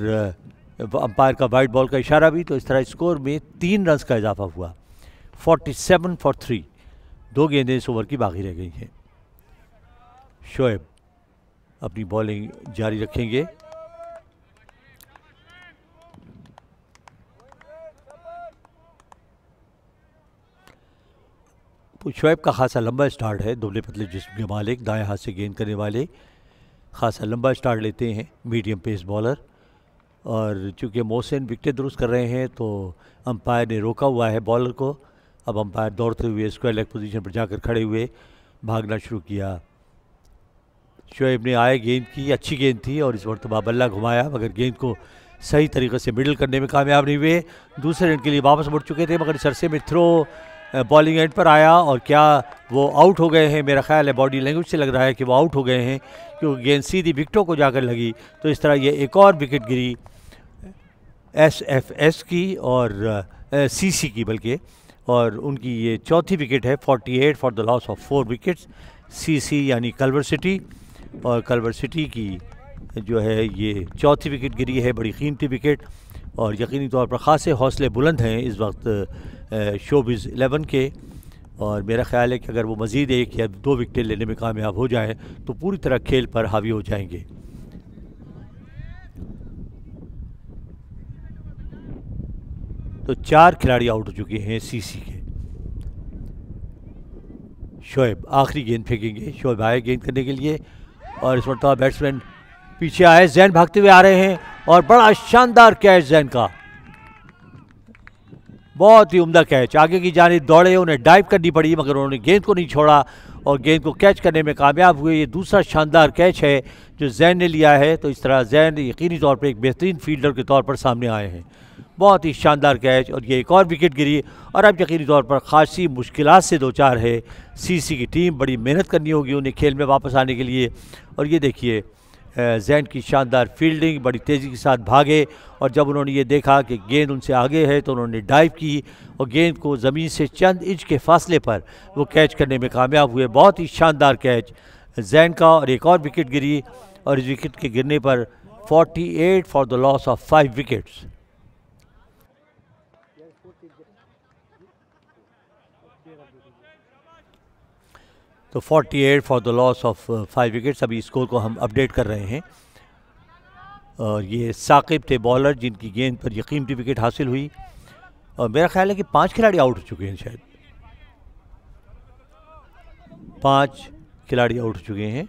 अंपायर का वाइड बॉल का इशारा भी। तो इस तरह स्कोर में 3 रन का इजाफा हुआ। 47 फॉर 3। 2 गेंदें इस ओवर की बाकी रह गई हैं। शोएब अपनी बॉलिंग जारी रखेंगे। शोएब का खासा लंबा स्टार्ट है, दुबले पतले जिस्म के मालिक, दाएं हाथ से गेंद करने वाले, खासा लंबा स्टार्ट लेते हैं, मीडियम पेस बॉलर। और चूँकि मोहसिन विकेट दुरुस्त कर रहे हैं तो अंपायर ने रोका हुआ है बॉलर को। अब अंपायर दौड़ते हुए स्क्वायर लेग पोजीशन पर जाकर खड़े हुए भागना शुरू किया। शोएब ने आए गेंद की, अच्छी गेंद थी और इस मरतबा बल्ला घुमाया मगर गेंद को सही तरीके से मिडल करने में कामयाब नहीं हुए। दूसरे रन के लिए वापस मुड़ चुके थे मगर इस अरसे में थ्रो बॉलिंग एंड पर आया और क्या वो आउट हो गए हैं। मेरा ख्याल है बॉडी लैंग्वेज से लग रहा है कि वो आउट हो गए हैं क्योंकि गेंद सीधी विकेटों को जाकर लगी। तो इस तरह ये एक और विकेट गिरी SFS की और CC की बल्कि, और उनकी ये चौथी विकेट है। 48 for the loss of 4 wickets. CC यानी कल्वर सिटी, और कल्वर सिटी की जो है ये चौथी विकेट गिरी है, बड़ी कीमती विकेट। और यकीनी तौर पर ख़ासे हौसले बुलंद हैं इस वक्त शोबिज़ 11 के। और मेरा ख्याल है कि अगर वो मज़ीद 1 या 2 विकेटें लेने में कामयाब हो जाएं तो पूरी तरह खेल पर हावी हो जाएंगे। तो 4 खिलाड़ी आउट हो चुके हैं CC के। शोएब आखिरी गेंद फेंकेंगे। शोएब आए गेंद करने के लिए और इस मरतबा बैट्समैन पीछे आए, जैन भागते हुए आ रहे हैं और बड़ा शानदार कैच जैन का, बहुत ही उम्दा कैच। आगे की जानिब दौड़े, उन्हें डाइव करनी पड़ी मगर उन्होंने गेंद को नहीं छोड़ा और गेंद को कैच करने में कामयाब हुए। ये दूसरा शानदार कैच है जो जैन ने लिया है। तो इस तरह जैन यकीनी तौर पर एक बेहतरीन फील्डर के तौर पर सामने आए हैं। बहुत ही शानदार कैच, और ये एक और विकेट गिरी और अब यकीनी तौर पर खासी मुश्किलात से दो चार है सीसी की टीम। बड़ी मेहनत करनी होगी उन्हें खेल में वापस आने के लिए। और ये देखिए जैन की शानदार फील्डिंग, बड़ी तेज़ी के साथ भागे और जब उन्होंने ये देखा कि गेंद उनसे आगे है तो उन्होंने डाइव की और गेंद को ज़मीन से चंद इंच के फासले पर वो कैच करने में कामयाब हुए। बहुत ही शानदार कैच जैन का, और एक और विकेट गिरी और इस विकेट के गिरने पर 48 for the loss of 5 wickets. तो 48 for the loss of 5 wickets. अभी स्कोर को हम अपडेट कर रहे हैं। और ये साकिब थे बॉलर जिनकी गेंद पर ये कीमती विकेट हासिल हुई, और मेरा ख्याल है कि 5 खिलाड़ी आउट हो चुके हैं, शायद 5 खिलाड़ी आउट हो चुके हैं।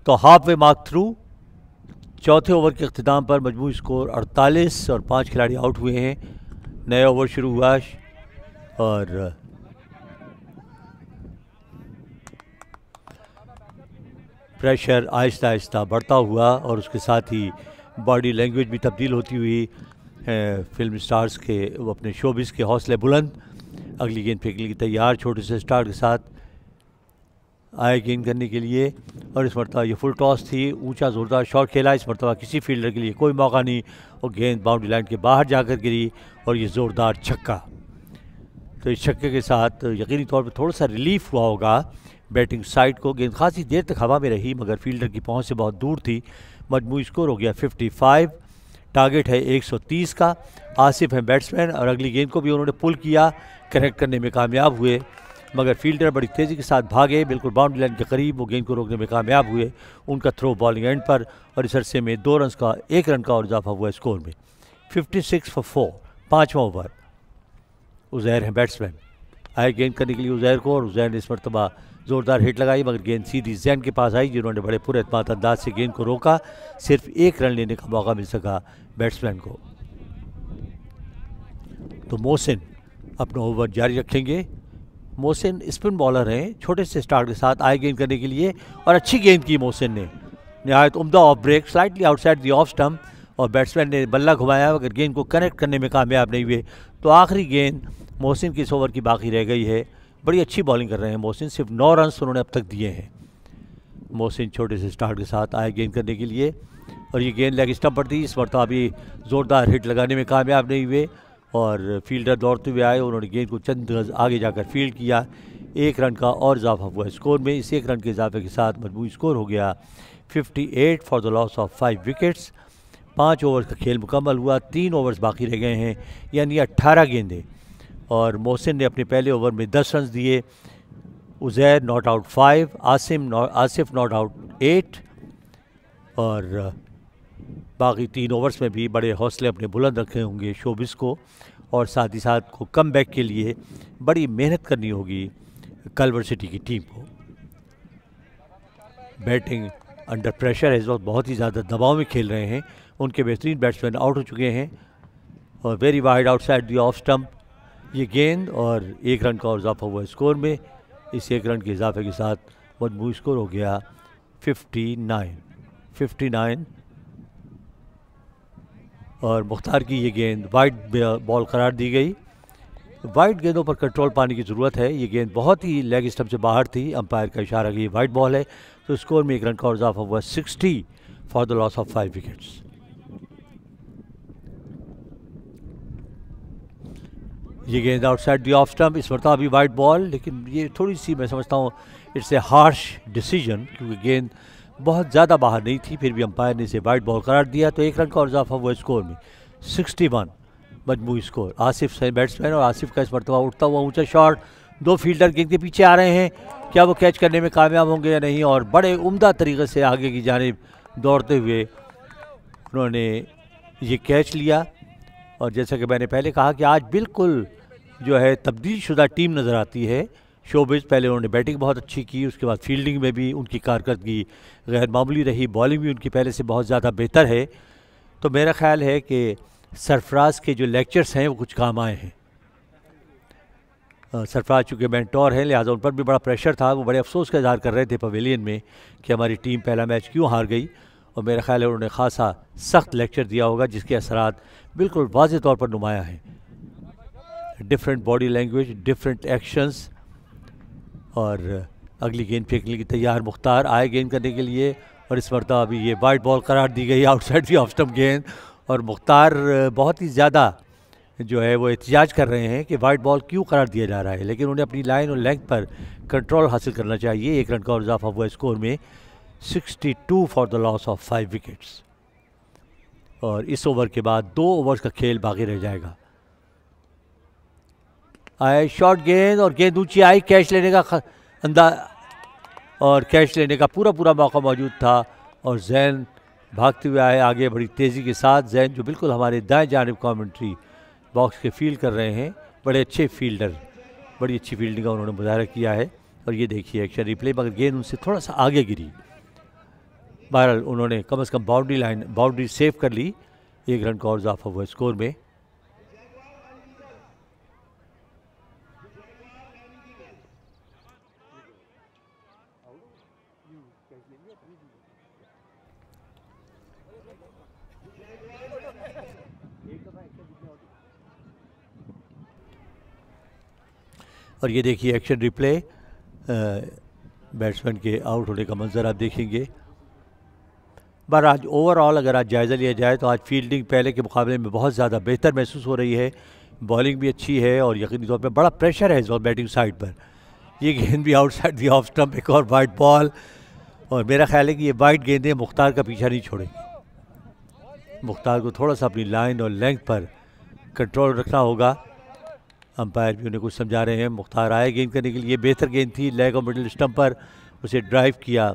तो हाफ वे मार्क थ्रू, चौथे ओवर के अख्तिताम पर मजमूई स्कोर 48 और 5 खिलाड़ी आउट हुए हैं। नया ओवर शुरू हुआ और प्रेशर आहिस्ता आहिस्ता बढ़ता हुआ और उसके साथ ही बॉडी लैंग्वेज भी तब्दील होती हुई। फिल्म स्टार्स के वो अपने शोबिस के हौसले बुलंद, अगली गेंद फेंकने के लिए तैयार, छोटे से स्टार्ट के साथ आए गेंद करने के लिए। और इस मरतबा ये फुल टॉस थी, ऊंचा ज़ोरदार शॉट खेला। इस मरतबा किसी फील्डर के लिए कोई मौका नहीं और गेंद बाउंड्री लाइन के बाहर जाकर गिरी और ये ज़ोरदार छक्का। तो इस छक्के के साथ यकीनी तौर पर थोड़ा सा रिलीफ हुआ होगा बैटिंग साइड को। गेंद खासी देर तक हवा में रही मगर फील्डर की पहुंच से बहुत दूर थी। मजमूई स्कोर हो गया 55, टारगेट है 130 का। आसिफ हैं बैट्समैन और अगली गेंद को भी उन्होंने पुल किया, कनेक्ट करने में कामयाब हुए मगर फील्डर बड़ी तेज़ी के साथ भागे, बिल्कुल बाउंड्री लाइन के करीब वो गेंद को रोकने में कामयाब हुए। उनका थ्रो बॉलिंग एंड पर और इस अरसे में 2 रन का 1 रन का और इजाफा हुआ स्कोर में। 56 फॉर 4, 5वां ओवर। उज़ैर हैं बैट्समैन, आए गेंद करने के लिए उज़ैर को, और उज़ैर ने इस मरतबा ज़ोरदार हिट लगाई मगर गेंद सीधी जैन के पास आई जिन्होंने बड़े पूरे एतमाद अंदाज से गेंद को रोका। सिर्फ 1 रन लेने का मौका मिल सका बैट्समैन को। तो मोहसिन अपना ओवर जारी रखेंगे। मोहसिन स्पिन बॉलर हैं, छोटे से स्टार्ट के साथ आए गेंद करने के लिए और अच्छी गेंद की मोहसिन ने, नहायत उम्दा off break, slightly outside the off stump और बैट्समैन ने बल्ला घुमाया मगर गेंद को कनेक्ट करने में कामयाब नहीं हुए। तो आखिरी गेंद मोहसिन की इस ओवर की बाकी रह गई है। बड़ी अच्छी बॉलिंग कर रहे हैं मोहसिन, सिर्फ 9 रन उन्होंने अब तक दिए हैं। मोहसिन छोटे से स्टार्ट के साथ आए गेंद करने के लिए और ये गेंद लेग स्टम्प पर थी। इस मरतबा अभी ज़ोरदार हिट लगाने में कामयाब नहीं हुए और फील्डर दौड़ते हुए आए, उन्होंने गेंद को चंद गज आगे जाकर फील्ड किया। 1 रन का और इजाफा हुआ स्कोर में। इस 1 रन के इजाफे के साथ मजमूई स्कोर हो गया 58 for the loss of 5 wickets. 5 over का खेल मुकम्मल हुआ, 3 ओवर्स बाकी रह गए हैं यानी 18 गेंदें और मोहसिन ने अपने पहले ओवर में 10 रन दिए। Uzair not out 5, Asif not out 8 और बाकी 3 ओवर्स में भी बड़े हौसले अपने बुलंद रखे होंगे शोबिस को और साथ ही साथ को कम बैक के लिए बड़ी मेहनत करनी होगी कलवर सिटी की टीम को। बैटिंग अंडर प्रेशर है, इस वक्त बहुत ही ज़्यादा दबाव में खेल रहे हैं। उनके बेहतरीन बैट्समैन आउट हो चुके हैं और very wide outside the off stump ये गेंद और 1 रन का और इजाफा हुआ स्कोर में। इस 1 रन के इजाफे के साथ मजमूई स्कोर हो गया 59 और मुख्तार की ये गेंद वाइड बॉल करार दी गई। वाइड गेंदों पर कंट्रोल पाने की ज़रूरत है। ये गेंद बहुत ही लेग स्टम्प से बाहर थी, अंपायर का इशारा कि ये वाइड बॉल है। तो स्कोर में 1 रन का और इजाफा हुआ 60 for the loss of 5 wickets. ये गेंद आउटसाइड दी ऑफ स्टम्प, इस मरतबा भी वाइड बॉल, लेकिन ये थोड़ी सी मैं समझता हूँ इट्स ए हार्श डिसीजन क्योंकि गेंद बहुत ज़्यादा बाहर नहीं थी, फिर भी अंपायर ने इसे वाइड बॉल करार दिया। तो 1 रन का और इजाफा हुआ स्कोर में 61 मजमूई स्कोर। आसिफ से बैट्समैन और आसिफ का इस मरतबा उठता हुआ ऊंचा शॉट, 2 फील्डर गेंद के पीछे आ रहे हैं, क्या वो कैच करने में कामयाब होंगे या नहीं और बड़े उम्दा तरीके से आगे की जानिब दौड़ते हुए उन्होंने ये कैच लिया। और जैसा कि मैंने पहले कहा कि आज बिल्कुल जो है तब्दील शुदा टीम नज़र आती है शोबिस। पहले उन्होंने बैटिंग बहुत अच्छी की, उसके बाद फील्डिंग में भी उनकी कारकर्दगी गैर मामूली रही, बॉलिंग भी उनकी पहले से बहुत ज़्यादा बेहतर है। तो मेरा ख्याल है कि सरफराज के जो लेक्चर्स हैं वो कुछ काम आए हैं। सरफराज चूँकि मेंटोर हैं, लिहाजा उन पर भी बड़ा प्रेशर था। वो बड़े अफसोस का इज़हार कर रहे थे पवेलियन में कि हमारी टीम पहला मैच क्यों हार गई, और मेरा ख्याल है उन्होंने खासा सख्त लेक्चर दिया होगा जिसके असरात बिल्कुल वाज़ेह तौर पर नुमाया हैं। Different body language, different actions. और अगली गेंद फेंकने के लिए तैयार मुख्तार आए गेंद करने के लिए, और इस मरतबा अभी ये वाइट बॉल करार दी गई आउटसाइड दी ऑफ स्टंप गेंद। और मुख्तार बहुत ही ज़्यादा जो है वो एहतजाज कर रहे हैं कि वाइट बॉल क्यों करार दिया जा रहा है, लेकिन उन्हें अपनी लाइन और लेंथ पर कंट्रोल हासिल करना चाहिए। 1 रन का और इजाफा हुआ स्कोर में, 62 for the loss of 5 wickets. और इस ओवर के बाद 2 ओवर्स का खेल बाकी रह जाएगा। आए शॉर्ट गेंद और गेंद ऊंची आई, कैच लेने का और कैच लेने का पूरा मौका मौजूद था। और जैन भागते हुए आए आगे बड़ी तेज़ी के साथ। जैन जो बिल्कुल हमारे दाएं जानिब कमेंट्री बॉक्स के फील्ड कर रहे हैं, बड़े अच्छे फील्डर, बड़ी अच्छी फील्डिंग का उन्होंने मुजाहरा किया है। और ये देखिए एक्शन रिप्ले, मगर गेंद उनसे थोड़ा सा आगे गिरी। बहरहाल उन्होंने कम से कम बाउंड्री सेव कर ली। 1 रन का और इजाफा हुआ स्कोर में। और ये देखिए एक्शन रिप्ले, बैट्समैन के आउट होने का मंजर आप देखेंगे। पर आज ओवरऑल अगर आज जायज़ा लिया जाए तो आज फील्डिंग पहले के मुकाबले में बहुत ज़्यादा बेहतर महसूस हो रही है। बॉलिंग भी अच्छी है और यकीनी तौर पे बड़ा प्रेशर है इस वक्त बैटिंग साइड पर। ये गेंद भी आउटसाइड दी ऑफ स्टंप, एक और वाइट बॉल। और मेरा ख्याल है कि ये वाइट गेंदें मुख्तार का पीछा नहीं छोड़ेगी। मुख्तार को थोड़ा सा अपनी लाइन और लेंथ पर कंट्रोल रखना होगा। अंपायर भी उन्हें कुछ समझा रहे हैं। मुख्तार आए गेंद करने के लिए, बेहतर गेंद थी, लेग और मिडिल स्टंप पर उसे ड्राइव किया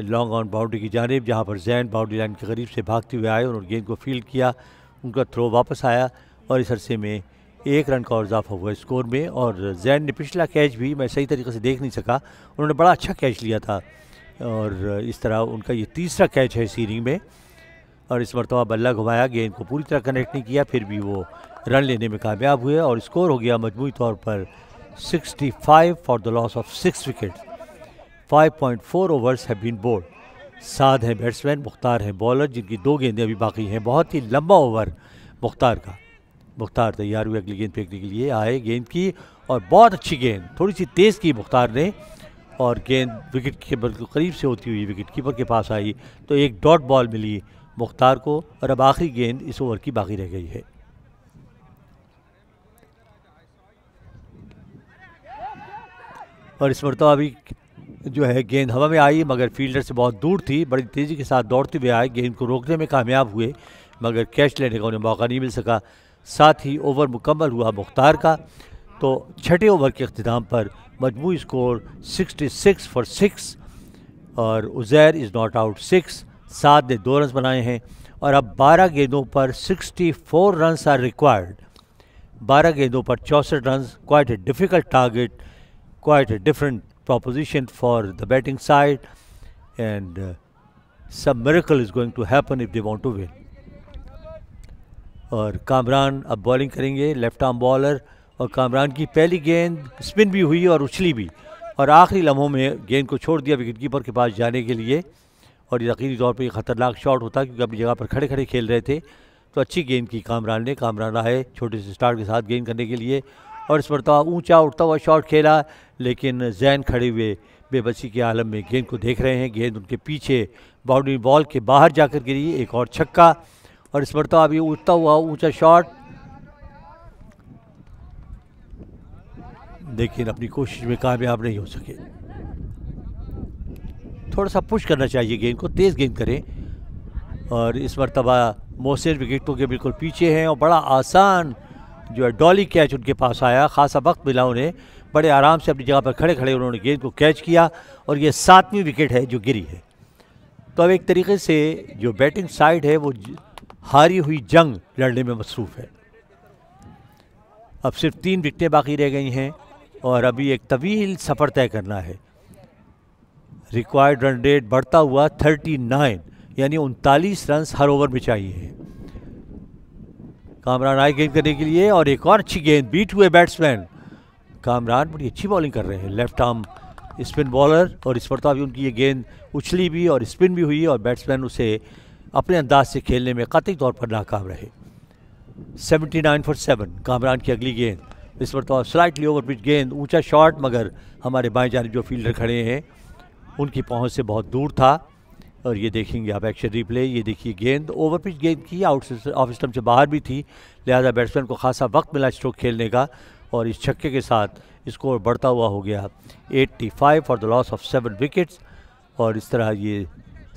लॉन्ग ऑन बाउंड्री की जानिब, जहां पर जैन बाउंड्री लाइन के करीब से भागते हुए आए। उन्होंने गेंद को फील्ड किया, उनका थ्रो वापस आया और इस अरसे में 1 रन का और इजाफा हुआ स्कोर में। और जैन ने पिछला कैच भी मैं सही तरीके से देख नहीं सका, उन्होंने बड़ा अच्छा कैच लिया था और इस तरह उनका ये तीसरा कैच है सीरीज में। और इस मरतबा बल्ला घुमाया, गेंद को पूरी तरह कनेक्ट नहीं किया, फिर भी वो रन लेने में कामयाब हुए और स्कोर हो गया मजमूई तौर पर 65 for the loss of 6 wickets. 5.4 overs have been bowled. 7 हैं बैट्समैन, मुख्तार हैं बॉलर, जिनकी 2 गेंदें अभी बाकी हैं। बहुत ही लंबा ओवर मुख्तार का। मुख्तार तैयार हुए अगली गेंद फेंकने के लिए, आए गेंद की और बहुत अच्छी गेंद, थोड़ी सी तेज़ की मुख्तार ने और गेंद विकेट के बिल्कुल करीब से होती हुई विकेट कीपर के पास आई तो एक डॉट बॉल मिली मुख्तार को। और अब आखिरी गेंद इस ओवर की बाकी रह गई है। और इस मरतबा अभी जो है गेंद हवा में आई मगर फील्डर से बहुत दूर थी, बड़ी तेज़ी के साथ दौड़ते हुए आए, गेंद को रोकने में कामयाब हुए मगर कैच लेने का उन्हें मौका नहीं मिल सका। साथ ही ओवर मुकम्मल हुआ मुख्तार का। तो छठे ओवर के अख्तिताम पर मजमूई स्कोर 66 फॉर 6 और उज़ैर इज़ नॉट आउट 6। 7 ने 2 रन बनाए हैं और अब 12 गेंदों पर 64 रन आर रिक्वायर्ड। 12 गेंदों पर 64 run, quite a difficult target, quite a different proposition for the batting side and some miracle is going to happen if they want to win. और कामरान अब बॉलिंग करेंगे, लेफ्ट आर्म बॉलर, और कामरान की पहली गेंद spin भी हुई और उछली भी और आखिरी लम्हों में गेंद को छोड़ दिया विकेट कीपर के पास जाने के लिए। और यकीनी तौर पर ख़तरनाक शॉट होता क्योंकि अपनी जगह पर खड़े खड़े खेल रहे थे। तो अच्छी गेंद की कामरान ने। कामरान आए छोटे से स्टार्ट के साथ गेंद करने के लिए और इस मरतबा ऊंचा उठता हुआ शॉट खेला, लेकिन जैन खड़े हुए बेबसी के आलम में गेंद को देख रहे हैं। गेंद उनके पीछे बाउंड्री बॉल के बाहर जाकर गिरी, एक और छक्का। और इस मरतबा अभी उठता हुआ ऊंचा शॉट, लेकिन अपनी कोशिश में कामयाब नहीं हो सके। थोड़ा सा पुश करना चाहिए गेंद को, तेज़ गेंद करें। और इस मरतबा मोहसिन विकेटों के बिल्कुल पीछे हैं और बड़ा आसान जो है डॉली कैच उनके पास आया, खासा वक्त मिला उन्हें, बड़े आराम से अपनी जगह पर खड़े खड़े उन्होंने गेंद को कैच किया और ये 7वीं विकेट है जो गिरी है। तो अब एक तरीके से जो बैटिंग साइड है वो हारी हुई जंग लड़ने में मसरूफ़ है। अब सिर्फ 3 विकेटें बाकी रह गई हैं और अभी एक तवील सफ़र तय करना है। रिक्वायर्ड रन रेट बढ़ता हुआ 39 यानी 39 रन हर ओवर में चाहिए। कामरान आए गेंद करने के लिए और एक और अच्छी गेंद, बीट हुए बैट्समैन। कामरान बड़ी अच्छी बॉलिंग कर रहे हैं, लेफ्ट आर्म स्पिन बॉलर, और इस पर तो अभी उनकी ये गेंद उछली भी और स्पिन भी हुई और बैट्समैन उसे अपने अंदाज से खेलने में कतई तौर पर नाकाम रहे। 79 for 7 कामरान की अगली गेंद, इस पर तो स्लाइटली ओवर पिच गेंद, ऊंचा शॉट, मगर हमारे बाएं जानिब जो फील्डर खड़े हैं उनकी पहुंच से बहुत दूर था। और ये देखेंगे आप एक्शन रिप्ले, ये देखिए गेंद ओवर पिच गेंद की, आउट ऑफ स्टंप से बाहर भी थी, लिहाजा बैट्समैन को खासा वक्त मिला स्ट्रोक खेलने का और इस छक्के के साथ स्कोर बढ़ता हुआ हो गया 85 for the loss of 7 wickets. और इस तरह ये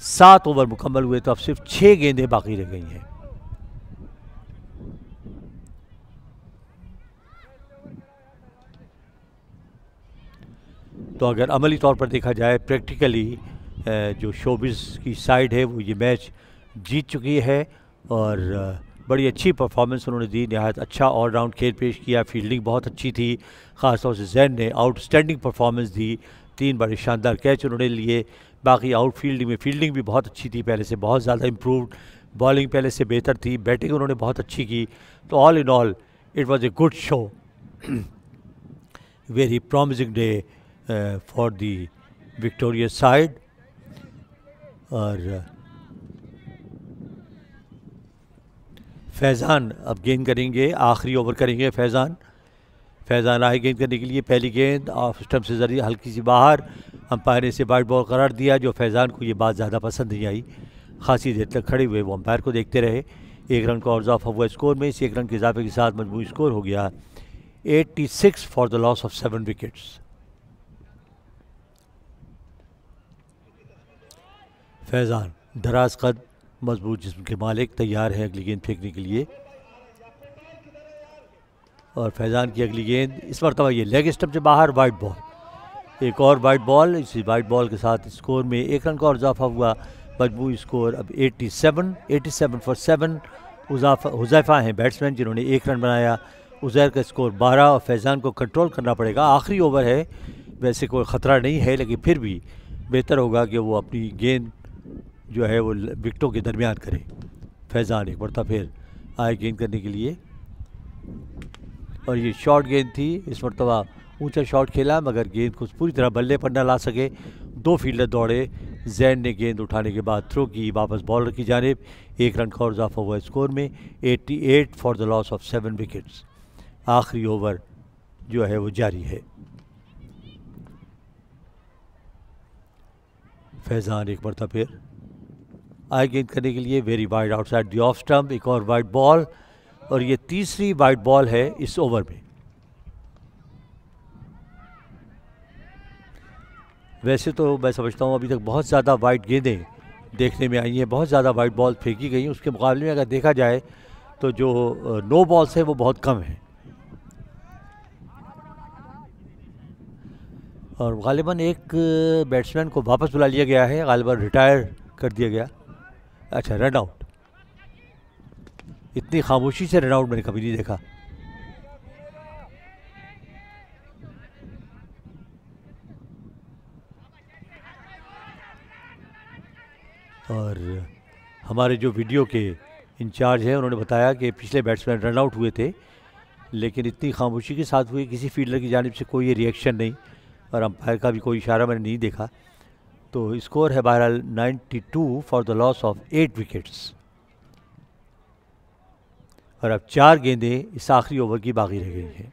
7 ओवर मुकम्मल हुए तो अब सिर्फ 6 गेंदें बाकी रह गई हैं। तो अगर अमली तौर पर देखा जाए, प्रैक्टिकली जो शोबिस की साइड है वो ये मैच जीत चुकी है और बड़ी अच्छी परफॉर्मेंस उन्होंने दी, नहायत अच्छा ऑलराउंड खेल पेश किया, फील्डिंग बहुत अच्छी थी, ख़ासतौर से जैन ने आउटस्टैंडिंग परफॉर्मेंस दी, 3 बड़े शानदार कैच उन्होंने लिए। बाकी आउट फील्डिंग में फील्डिंग भी बहुत अच्छी थी, पहले से बहुत ज़्यादा इम्प्रूव्ड, बॉलिंग पहले से बेहतर थी, बैटिंग उन्होंने बहुत अच्छी की। तो all in all it was a good show, very promising day for the victorious side. और फैज़ान अब गेंद करेंगे, आखिरी ओवर करेंगे फैज़ान आए गेंद करने के लिए, पहली गेंद ऑफ स्टंप से जरिए हल्की सी बाहर, अंपायर ने इसे वाइड बॉल करार दिया, जो फैज़ान को ये बात ज़्यादा पसंद नहीं आई। खासी देर तक खड़े हुए वो अंपायर को देखते रहे। 1 रन का और इजाफा हुआ स्कोर में, इस 1 रन के इजाफे के साथ मजमूई स्कोर हो गया 86 for the loss of 7 wickets. Faizan दराज कद मजबूत जिस्म के मालिक तैयार है अगली गेंद फेंकने के लिए और फैज़ान की अगली गेंद इस मरतबा ये लेग स्टंप से बाहर, वाइड बॉल, एक और वाइड बॉल। इसी वाइड बॉल के साथ स्कोर में 1 रन का और इजाफा हुआ, मजमूई स्कोर अब 87 फॉर 7। हुज़ैफा हैं बैट्समैन जिन्होंने 1 रन बनाया, उज़ैर का स्कोर 12 और फैज़ान को कंट्रोल करना पड़ेगा। आखिरी ओवर है, वैसे कोई ख़तरा नहीं है लेकिन फिर भी बेहतर होगा कि वो अपनी गेंद जो है वो विकेटों के दरमियान करे। फैज़ान एक बढ़ता फिर आए गेंद करने के लिए और ये शॉर्ट गेंद थी, इस मरतबा ऊंचा शॉट खेला मगर गेंद को पूरी तरह बल्ले पर न ला सके। 2 फील्डर दौड़े, जैन ने गेंद उठाने के बाद थ्रो की वापस बॉलर की जानिब, 1 रन का और इजाफा हुआ स्कोर में 88 for the loss of 7 wickets. आखिरी ओवर जो है वो जारी है। फैज़ान एक बढ़ता फिर आए गेंद करने के लिए, very wide outside the off stump, एक और वाइड बॉल और ये तीसरी वाइड बॉल है इस ओवर में। वैसे तो मैं समझता हूँ अभी तक बहुत ज़्यादा वाइड गेंदें देखने में आई हैं, बहुत ज़्यादा वाइड बॉल फेंकी गई हैं, उसके मुकाबले में अगर देखा जाए तो जो नो बॉल्स है वो बहुत कम हैं और गालिबन एक बैट्समैन को वापस बुला लिया गया है, गालिबन रिटायर कर दिया गया। अच्छा, रन आउट, इतनी खामोशी से रन आउट मैंने कभी नहीं देखा। और हमारे जो वीडियो के इंचार्ज हैं उन्होंने बताया कि पिछले बैट्समैन रन आउट हुए थे लेकिन इतनी खामोशी के साथ हुए, किसी फील्डर की जानिब से कोई रिएक्शन नहीं और अंपायर का भी कोई इशारा मैंने नहीं देखा। तो स्कोर है बहरहाल 92 for the loss of 8 wickets और अब 4 गेंदें इस आखिरी ओवर की बाकी रह गई हैं।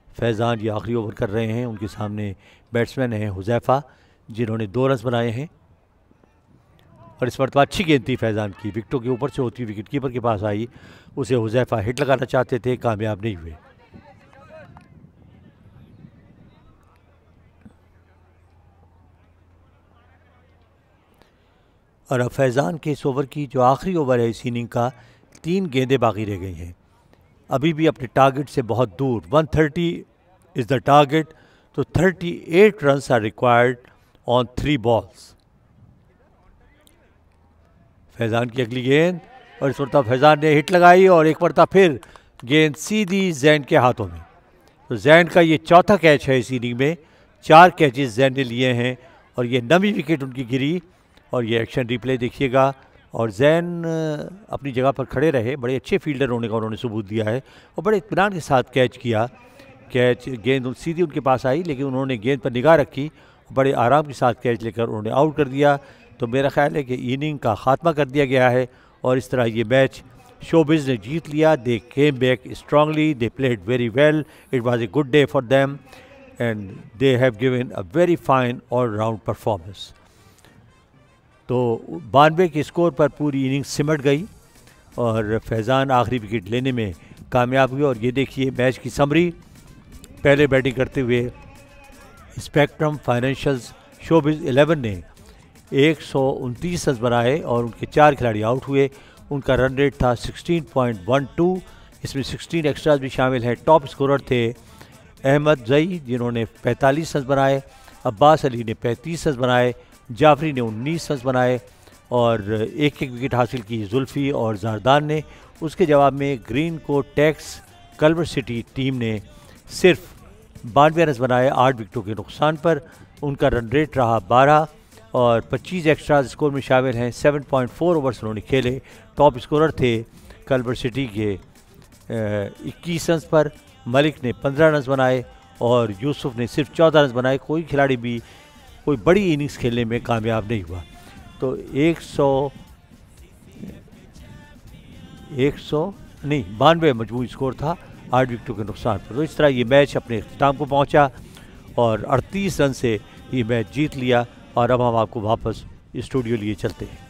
फैज़ान ये आखिरी ओवर कर रहे हैं, उनके सामने बैट्समैन हैं हुज़ैफा जिन्होंने 2 रन बनाए हैं और इस मरतबा अच्छी गेंद थी फैज़ान की, विकेटों के ऊपर से होती विकेट कीपर के पास आई, उसे हुज़ैफा हिट लगाना चाहते थे, कामयाब नहीं हुए। और अब फैज़ान के इस ओवर की जो आखिरी ओवर है इस इनिंग का, 3 गेंदें बाकी रह गई हैं, अभी भी अपने टारगेट से बहुत दूर। 130 इज़ द टारगेट, तो 38 runs are required on 3 balls. Faizan की अगली गेंद और इस मरतबा फैज़ान ने हिट लगाई और एक मरतबा फिर गेंद सीधी जैन के हाथों में। तो जैन का ये चौथा कैच है इस इनिंग में, 4 कैचेस जैन ने लिए हैं और ये 9वीं विकेट उनकी गिरी। और ये एक्शन रिप्ले देखिएगा, और जैन अपनी जगह पर खड़े रहे, बड़े अच्छे फील्डर होने का उन्होंने सबूत दिया है और बड़े इत्मीनान के साथ कैच किया। कैच गेंद सीधी उनके पास आई लेकिन उन्होंने गेंद पर निगाह रखी, बड़े आराम के साथ कैच लेकर उन्होंने आउट कर दिया। तो मेरा ख्याल है कि इनिंग का ख़ात्मा कर दिया गया है और इस तरह ये मैच शोबिज़ ने जीत लिया। They came back strongly, they played very well, it was a good day for them and they have given a very fine all round performance. तो 92 के स्कोर पर पूरी इनिंग सिमट गई और फैज़ान आखिरी विकेट लेने में कामयाब हुए। और ये देखिए मैच की समरी। पहले बैटिंग करते हुए स्पेक्ट्रम फाइनेंशियल्स शोबिज़ 11 ने 129 रन बनाए और उनके 4 खिलाड़ी आउट हुए। उनका रन रेट था 16.12, इसमें 16 एक्स्ट्राज भी शामिल हैं। टॉप स्कोरर थे अहमद जई जिन्होंने 45 रन बनाए, अब्बास अली ने 35 रन बनाए, जाफरी ने 19 रन बनाए और एक विकेट हासिल की जुल्फ़ी और ज़ारदान ने। उसके जवाब में ग्रीन को टैक्स कल्वर सिटी टीम ने सिर्फ 92 रन बनाए 8 विकेटों के नुकसान पर। उनका रन रेट रहा 12 और 25 एक्स्ट्रा स्कोर में शामिल हैं। 7.4 ओवर्स उन्होंने खेले। टॉप स्कोरर थे कल्वर सिटी के 21 रन पर, मलिक ने 15 रन बनाए और यूसुफ ने सिर्फ 14 रन बनाए। कोई खिलाड़ी भी कोई बड़ी इनिंग्स खेलने में कामयाब नहीं हुआ। तो 92 मजमूई स्कोर था 8 विकेटों के नुकसान पर। तो इस तरह ये मैच अपने इख्तिताम को पहुंचा और 38 रन से ये मैच जीत लिया। और अब हम आपको वापस स्टूडियो लिए चलते हैं।